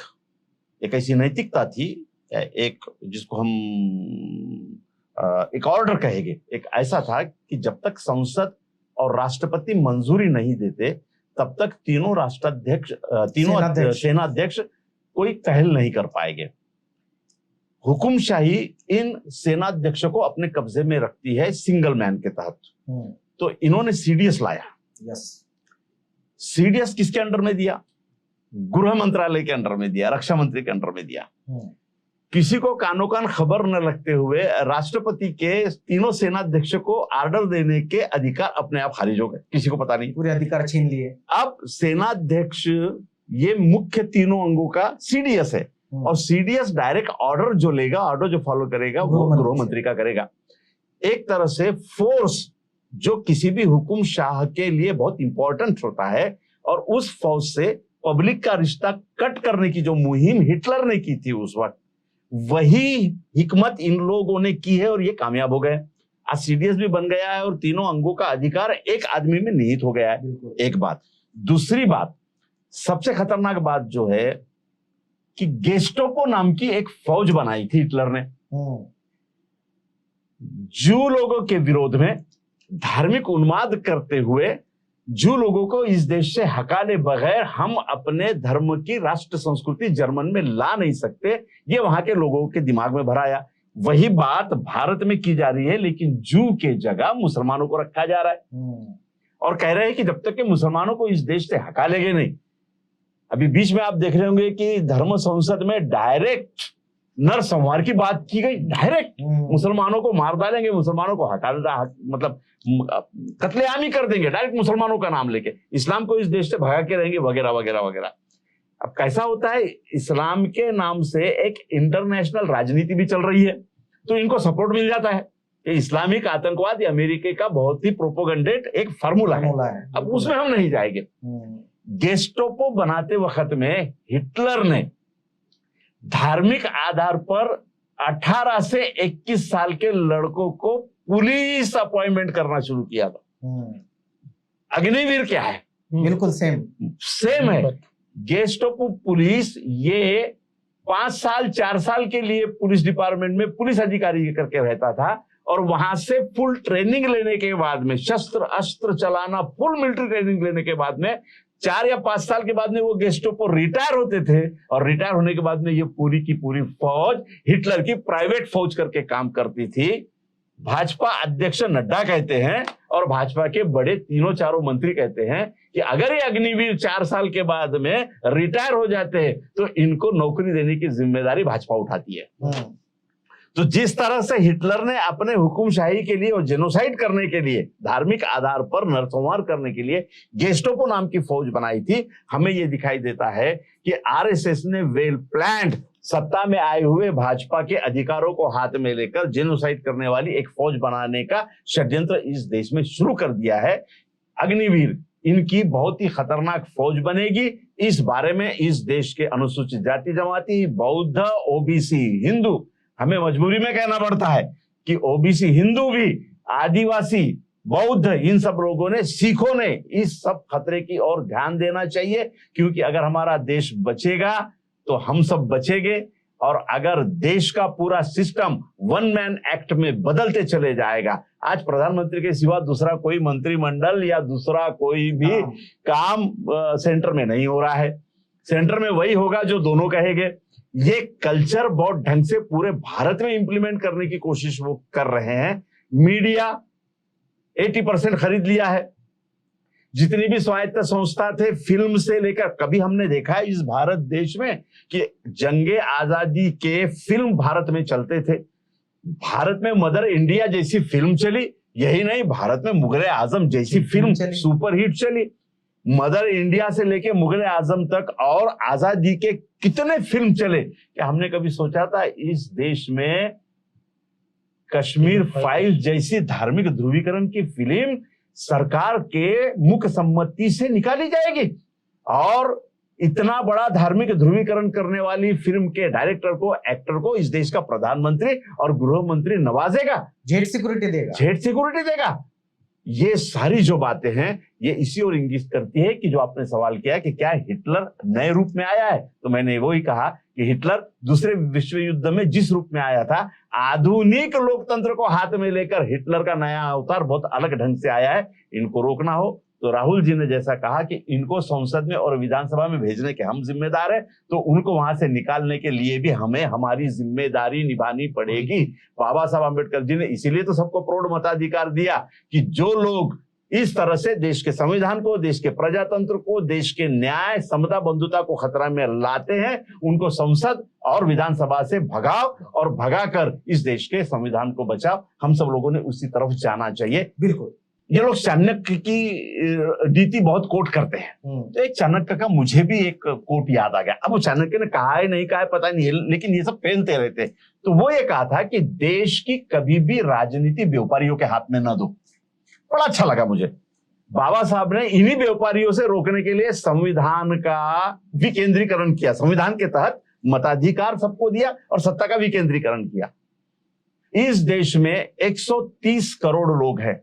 ऐसी नैतिकता थी, एक जिसको हम एक ऑर्डर कहेंगे, एक ऐसा था कि जब तक संसद और राष्ट्रपति मंजूरी नहीं देते तब तक तीनों राष्ट्राध्यक्ष, तीनों सेनाध्यक्ष कोई पहल नहीं कर पाएंगे। हुकुमशाही इन सेनाध्यक्षों को अपने कब्जे में रखती है सिंगल मैन के तहत। तो इन्होंने सीडीएस लाया। सीडीएस किसके अंडर में दिया? गृह मंत्रालय के अंडर में दिया, रक्षा मंत्री के अंडर में दिया। किसी को कानो कान खबर न लगते हुए राष्ट्रपति के तीनों सेनाध्यक्षों को ऑर्डर देने के अधिकार अपने आप खारिज हो गए, किसी को पता नहीं, पूरे अधिकार छीन लिए। अब सेनाध्यक्ष ये मुख्य तीनों अंगों का सीडीएस है और सीडीएस डायरेक्ट ऑर्डर जो लेगा, ऑर्डर जो फॉलो करेगा वो गृह मंत्री का करेगा। एक तरह से फोर्स जो किसी भी हुकुम शाह के लिए बहुत इंपॉर्टेंट होता है, और उस फौज से पब्लिक का रिश्ता कट करने की जो मुहिम हिटलर ने की थी उस वक्त, वही हिकमत इन लोगों ने की है और ये कामयाब हो गए। आज सीडीएस भी बन गया है और तीनों अंगों का अधिकार एक आदमी में निहित हो गया है। एक बात। दूसरी बात, सबसे खतरनाक बात जो है कि गेस्टापो नाम की एक फौज बनाई थी हिटलर ने, जो लोगों के विरोध में धार्मिक उन्माद करते हुए जो लोगों को इस देश से हकाने बगैर हम अपने धर्म की राष्ट्र संस्कृति जर्मन में ला नहीं सकते, ये वहां के लोगों के दिमाग में भराया। वही बात भारत में की जा रही है, लेकिन जू के जगह मुसलमानों को रखा जा रहा है और कह रहे हैं कि जब तक के मुसलमानों को इस देश से हका लेंगे नहीं। अभी बीच में आप देख रहे होंगे कि धर्म संसद में डायरेक्ट नरसंहार की बात की गई, डायरेक्ट मुसलमानों को मार डालेंगे, मुसलमानों को मतलब कत्लेआमी कर देंगे डायरेक्ट मुसलमानों का नाम लेके, इस्लाम को इस देश से भगा के रहेंगे, वगैरह वगैरह वगैरह। अब कैसा होता है, इस्लाम के नाम से एक इंटरनेशनल राजनीति भी चल रही है, तो इनको सपोर्ट मिल जाता है कि इस्लामिक आतंकवाद ये अमेरिका का बहुत ही प्रोपोगंडेट एक फार्मूला है। अब उसमें हम नहीं जाएंगे। गेस्टापो बनाते वक्त में हिटलर ने धार्मिक आधार पर 18 से 21 साल के लड़कों को पुलिस अपॉइंटमेंट करना शुरू किया था। अग्निवीर क्या है? बिल्कुल सेम है। गेस्टापो पुलिस ये 5 साल 4 साल के लिए पुलिस डिपार्टमेंट में पुलिस अधिकारी करके रहता था और वहां से फुल ट्रेनिंग लेने के बाद में, शस्त्र अस्त्र चलाना, फुल मिलिट्री ट्रेनिंग लेने के बाद में 4 या 5 साल के बाद में वो गेस्टापो रिटायर होते थे और रिटायर होने के बाद में ये पूरी की पूरी फौज हिटलर की प्राइवेट फौज करके काम करती थी। भाजपा अध्यक्ष नड्डा कहते हैं और भाजपा के बड़े तीनों चारों मंत्री कहते हैं कि अगर ये अग्निवीर 4 साल के बाद में रिटायर हो जाते हैं तो इनको नौकरी देने की जिम्मेदारी भाजपा उठाती है। तो जिस तरह से हिटलर ने अपने हुकुमशाही के लिए और जेनोसाइड करने के लिए, धार्मिक आधार पर नरसंहार करने के लिए गेस्टापो नाम की फौज बनाई थी, हमें यह दिखाई देता है कि आरएसएस ने वेल प्लान्ड सत्ता में आए हुए भाजपा के अधिकारों को हाथ में लेकर जेनोसाइड करने वाली एक फौज बनाने का षड्यंत्र इस देश में शुरू कर दिया है। अग्निवीर इनकी बहुत ही खतरनाक फौज बनेगी। इस बारे में इस देश के अनुसूचित जाति जमाती, बौद्ध, ओबीसी, हिंदू, हमें मजबूरी में कहना पड़ता है कि ओबीसी, हिंदू भी, आदिवासी, बौद्ध, इन सब लोगों ने, सिखों ने इस सब खतरे की ओर ध्यान देना चाहिए, क्योंकि अगर हमारा देश बचेगा तो हम सब बचेंगे। और अगर देश का पूरा सिस्टम वन मैन एक्ट में बदलते चले जाएगा, आज प्रधानमंत्री के सिवा दूसरा कोई मंत्रिमंडल या दूसरा कोई भी काम सेंटर में नहीं हो रहा है। सेंटर में वही होगा जो दोनों कहेंगे। ये कल्चर बहुत ढंग से पूरे भारत में इंप्लीमेंट करने की कोशिश वो कर रहे हैं। मीडिया 80% खरीद लिया है। जितनी भी स्वायत्त संस्था थे, फिल्म से लेकर, कभी हमने देखा है इस भारत देश में कि जंगे आजादी के फिल्म भारत में चलते थे? भारत में मदर इंडिया जैसी फिल्म चली, यही नहीं भारत में मुगले आजम जैसी फिल्म सुपरहिट चली। मदर इंडिया से लेके मुगले आजम तक और आजादी के कितने फिल्म चले। क्या हमने कभी सोचा था इस देश में कश्मीर फाइल्स जैसी धार्मिक ध्रुवीकरण की फिल्म सरकार के मुख्य सम्मति से निकाली जाएगी और इतना बड़ा धार्मिक ध्रुवीकरण करने वाली फिल्म के डायरेक्टर को, एक्टर को इस देश का प्रधानमंत्री और गृह मंत्री नवाजेगा, जेट सिक्योरिटी देगा। ये सारी जो बातें हैं ये इसी ओर इंगित करती है कि जो आपने सवाल किया कि क्या हिटलर नए रूप में आया है, तो मैंने वही कहा कि हिटलर दूसरे विश्व युद्ध में जिस रूप में आया था, आधुनिक लोकतंत्र को हाथ में लेकर हिटलर का नया अवतार बहुत अलग ढंग से आया है। इनको रोकना हो तो राहुल जी ने जैसा कहा कि इनको संसद में और विधानसभा में भेजने के हम जिम्मेदार हैं, तो उनको वहां से निकालने के लिए भी हमें हमारी जिम्मेदारी निभानी पड़ेगी। बाबा साहब आंबेडकर जी ने इसीलिए तो सबको प्रौढ़ मताधिकार दिया कि जो लोग इस तरह से देश के संविधान को, देश के प्रजातंत्र को, देश के न्याय, समता, बंधुता को खतरा में लाते हैं, उनको संसद और विधानसभा से भगाओ और भगाकर इस देश के संविधान को बचाओ। हम सब लोगों ने उसी तरफ जाना चाहिए। बिल्कुल। ये लोग चाणक्य की नीति बहुत कोट करते हैं, तो एक चाणक्य का मुझे भी एक कोट याद आ गया। अब वो चाणक्य ने कहा है नहीं कहा है पता नहीं, लेकिन ये सब पहनते रहते। तो वो ये कहा था कि देश की कभी भी राजनीति व्यापारियों के हाथ में न दो। बड़ा अच्छा लगा मुझे। बाबा साहब ने इन्हीं व्यापारियों से रोकने के लिए संविधान का विकेंद्रीकरण किया। संविधान के तहत मताधिकार सबको दिया और सत्ता का विकेंद्रीकरण किया। इस देश में 130 करोड़ लोग हैं।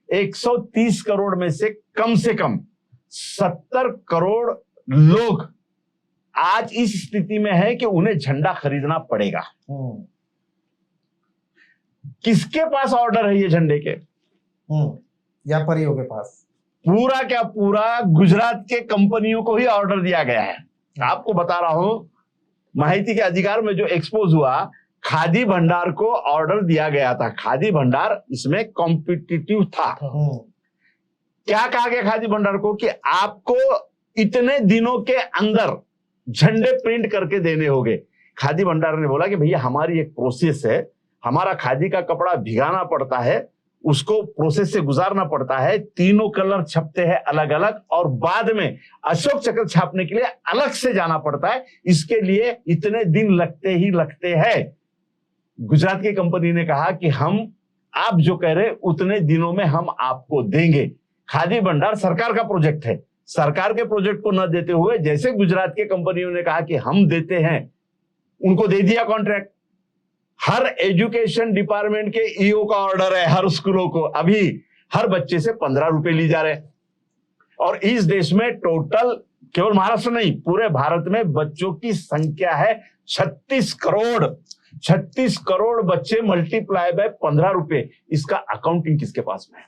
130 करोड़ में से कम 70 करोड़ लोग आज इस स्थिति में है कि उन्हें झंडा खरीदना पड़ेगा। किसके पास ऑर्डर है ये झंडे के? व्यापारियों के पास। पूरा क्या पूरा गुजरात के कंपनियों को ही ऑर्डर दिया गया है। आपको बता रहा हूं, माहिती के अधिकार में जो एक्सपोज हुआ, खादी भंडार को ऑर्डर दिया गया था। खादी भंडार इसमें कॉम्पिटिटिव था। क्या कहा गया खादी भंडार को कि आपको इतने दिनों के अंदर झंडे प्रिंट करके देने होंगे। खादी भंडार ने बोला कि भैया हमारी एक प्रोसेस है, हमारा खादी का कपड़ा भिगाना पड़ता है, उसको प्रोसेस से गुजारना पड़ता है, 3 कलर छपते हैं अलग अलग और बाद में अशोक चक्र छापने के लिए अलग से जाना पड़ता है। इसके लिए इतने दिन लगते ही लगते हैं। गुजरात की कंपनी ने कहा कि हम आप जो कह रहे उतने दिनों में हम आपको देंगे। खादी भंडार सरकार का प्रोजेक्ट है। सरकार के प्रोजेक्ट को न देते हुए जैसे गुजरात के कंपनियों ने कहा कि हम देते हैं, उनको दे दिया कॉन्ट्रैक्ट। हर एजुकेशन डिपार्टमेंट के ईओ का ऑर्डर है, हर स्कूलों को अभी हर बच्चे से 15 रुपए ली जा रहे हैं। और इस देश में टोटल, केवल महाराष्ट्र नहीं पूरे भारत में बच्चों की संख्या है 36 करोड़। 36 करोड़ बच्चे मल्टीप्लाई बाय 15 रुपए, इसका अकाउंटिंग किसके पास में है?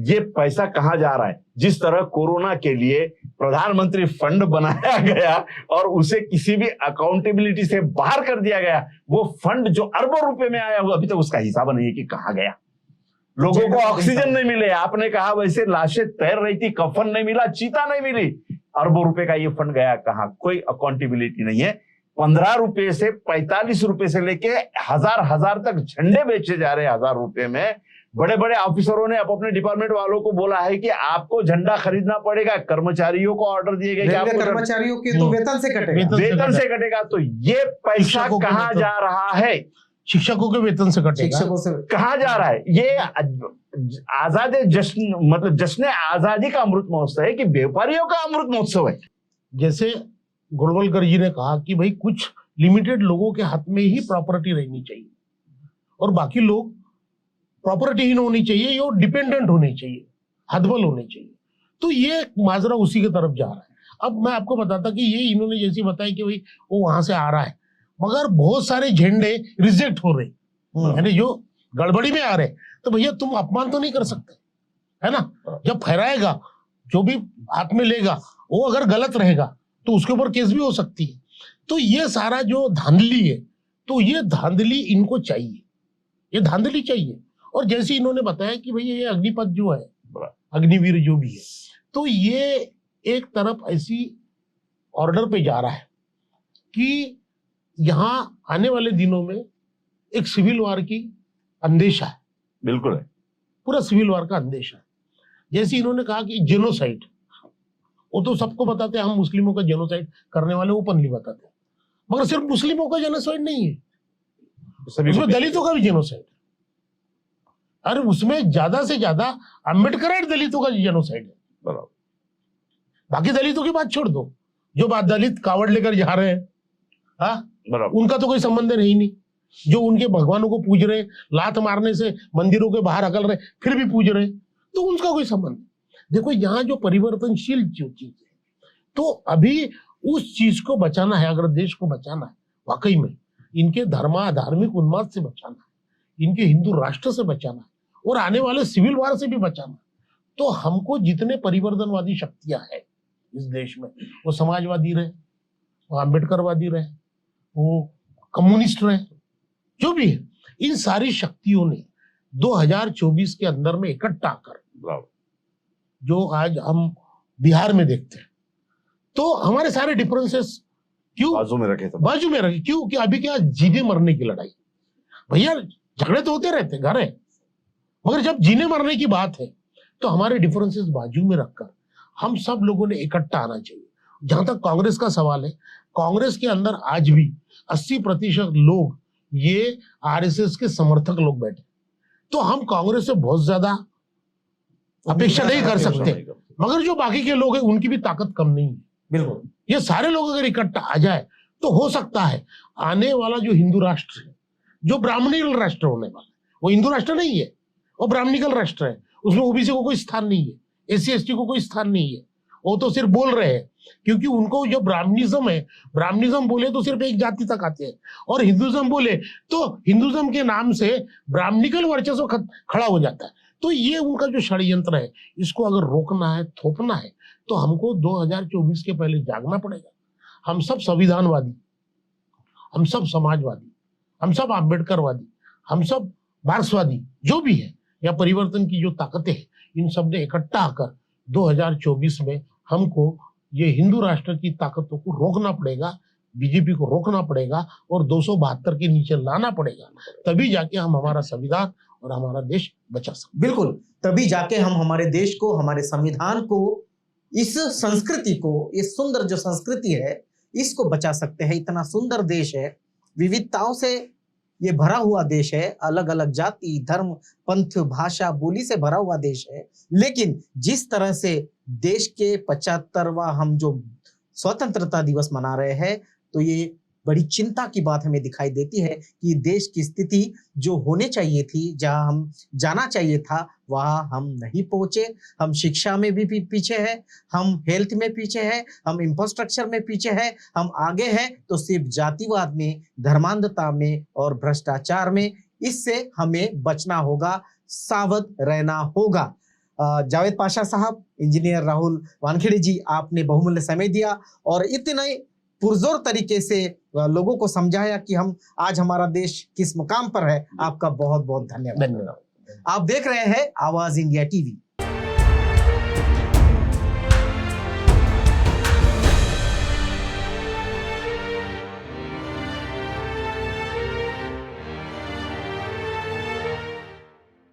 ये पैसा कहाँ जा रहा है। जिस तरह कोरोना के लिए प्रधानमंत्री फंड बनाया गया और उसे किसी भी अकाउंटेबिलिटी से बाहर कर दिया गया, वो फंड जो अरबों रुपए में आया हुआ अभी तक उसका हिसाब नहीं है कि कहाँ गया। लोगों को ऑक्सीजन नहीं मिले, आपने कहा वैसे लाशें तैर रही थी, कफन नहीं मिला, चीता नहीं मिली, अरबों रुपए का ये फंड गया कहाँ, कोई अकाउंटेबिलिटी नहीं है। 15 रुपए से 45 रुपए से लेके हजार तक झंडे बेचे जा रहे हैं 1000 रुपए में। बड़े बड़े ऑफिसरों ने अपने डिपार्टमेंट वालों को बोला है कि आपको झंडा खरीदना पड़ेगा। कर्मचारियों को ऑर्डर दिए गए कि आपको कर्मचारियों के तो वेतन से कटेगा, वेतन से कटेगा। तो ये पैसा कहाँ जा रहा है? शिक्षकों के वेतन से कटेगा। शिक्षकों से कहाँ जा रहा है? ये आजाद जश्न, मतलब जश्न आजादी का अमृत महोत्सव है कि व्यापारियों का अमृत महोत्सव है? जैसे गोलवलकर जी ने कहा कि भाई कुछ लिमिटेड लोगों के हाथ में ही प्रॉपर्टी रहनी चाहिए और बाकी लोग प्रॉपर्टीहीन होनी चाहिए और डिपेंडेंट होनी चाहिए, हदबल होने चाहिए। तो ये माजरा उसी की तरफ जा रहा है। अब मैं आपको बताता कि ये इन्होंने जैसे बताया कि भाई वो वहां से आ रहा है, मगर बहुत सारे झंडे रिजेक्ट हो रहे, यानी जो गड़बड़ी में आ रहे, तो भैया तुम अपमान तो नहीं कर सकते, है ना। जब फहराएगा, जो भी हाथ में लेगा वो अगर गलत रहेगा तो उसके ऊपर केस भी हो सकती है। तो ये सारा जो धांधली है, तो ये धांधली इनको चाहिए, ये धांधली चाहिए। और जैसे इन्होंने बताया कि भाई ये अग्निपथ जो है, अग्निवीर जो भी है, तो ये एक तरफ ऐसी ऑर्डर पे जा रहा है कि यहाँ आने वाले दिनों में एक सिविल वार की अंदेशा है। बिल्कुल है, पूरा सिविल वार का अंदेशा है। जैसे इन्होंने कहा कि जेनोसाइड, वो तो सबको बताते हैं, हम मुस्लिमों का जेनोसाइड करने वाले ओपनली बताते हैं, मगर सिर्फ मुस्लिमों का जेनोसाइड नहीं है, उसमें दलितों का भी जेनोसाइड है। अरे उसमें ज्यादा से ज्यादा अम्बेडकराइट दलितों का जेनोसाइड है। बराबर। बाकी दलितों की बात छोड़ दो, जो बात दलित कावड़ लेकर जा रहे हैं, हाँ, उनका तो कोई संबंध नहीं नहीं। जो उनके भगवानों को पूज रहे, लात मारने से मंदिरों के बाहर अकल रहे, फिर भी पूज रहे, तो उनका कोई संबंध। देखो यहाँ जो परिवर्तनशील जो चीज है, तो अभी उस चीज को बचाना है। अगर देश को बचाना है वाकई में, इनके धार्मिक उन्माद से बचाना है, इनके हिंदू राष्ट्र से बचाना है और आने वाले सिविल वार से भी बचाना है, तो हमको जितने परिवर्तनवादी शक्तियां हैं इस देश में, वो समाजवादी रहे, वो अम्बेडकरवादी रहे, वो कम्युनिस्ट रहे, जो भी है, इन सारी शक्तियों ने 2024 के अंदर में इकट्ठा कर, जो आज हम बिहार में देखते हैं, तो हमारे सारे डिफरेंसेस क्यों बाजू में रखे, क्यों कि अभी क्या जीने मरने की लड़ाई। भैया झगड़े तो होते रहते, घर है, मगर जब जीने मरने की बात है तो हमारे डिफरेंसेस बाजू में रखकर हम सब लोगों ने इकट्ठा आना चाहिए। जहां तक कांग्रेस का सवाल है, कांग्रेस के अंदर आज भी 80% लोग ये आरएसएस के समर्थक लोग बैठे, तो हम कांग्रेस से बहुत ज्यादा अपेक्षा नहीं कर सकते, मगर जो बाकी के लोग हैं उनकी भी ताकत कम नहीं है। बिल्कुल, ये सारे लोग अगर इकट्ठा आ जाए तो हो सकता है आने वाला जो हिंदू राष्ट्र है, जो ब्राह्मणिकल राष्ट्र होने वाला है, वो हिंदू राष्ट्र नहीं है, वो ब्राह्मणिकल राष्ट्र है। उसमें ओबीसी को कोई स्थान नहीं है, एससी एसटी को कोई स्थान नहीं है। वो तो सिर्फ बोल रहे हैं, क्योंकि उनको जो ब्राह्मणिज्म है, ब्राह्मणिज्म बोले तो सिर्फ एक जाति तक आते हैं, और हिंदुज्म बोले तो हिंदुज्म के नाम से ब्राह्मणिकल वर्चस्व खड़ा हो जाता है। तो ये उनका जो षड्यंत्र है, इसको अगर रोकना है, थोपना है, तो हमको 2024 के पहले जागना पड़ेगा। हम सब संविधानवादी, हम सब समाजवादी, हम सब अम्बेडकरवादी, हम सब मार्क्सवादी, जो भी है, या परिवर्तन की जो ताकतें हैं, इन सब ने इकट्ठा आकर 2024 में हमको ये हिंदू राष्ट्र की ताकतों को रोकना पड़ेगा, बीजेपी को रोकना पड़ेगा और 272 के नीचे लाना पड़ेगा। तभी जाके हम हमारा संविधान और हमारा देश बचा सकते। बिल्कुल, तभी जाके हम हमारे देश को, हमारे संविधान को, इस संस्कृति को, इस सुंदर जो संस्कृति है, इसको बचा सकते हैं। इतना सुंदर देश है, विविधताओं से ये भरा हुआ देश है, अलग अलग जाति, धर्म, पंथ, भाषा, बोली से भरा हुआ देश है। लेकिन जिस तरह से देश के 75वां हम जो स्वतंत्रता दिवस मना रहे हैं, तो ये बड़ी चिंता की बात हमें दिखाई देती है कि देश की स्थिति जो होने चाहिए थी, जहां हम जाना चाहिए था, वहां हम नहीं पहुंचे। हम शिक्षा में भी पीछे हैं, हम हेल्थ में पीछे हैं, हम इंफ्रास्ट्रक्चर में पीछे हैं, हम आगे हैं तो सिर्फ जातिवाद में, धर्मांधता में और भ्रष्टाचार में। इससे हमें बचना होगा, सावध रहना होगा। जावेद पाशा साहब, इंजीनियर राहुल वानखेड़े जी, आपने बहुमूल्य समय दिया और इतने पुरजोर तरीके से लोगों को समझाया कि हम आज हमारा देश किस मुकाम पर है। आपका बहुत बहुत धन्यवाद। धन्यवाद। आप देख रहे हैं आवाज इंडिया टीवी।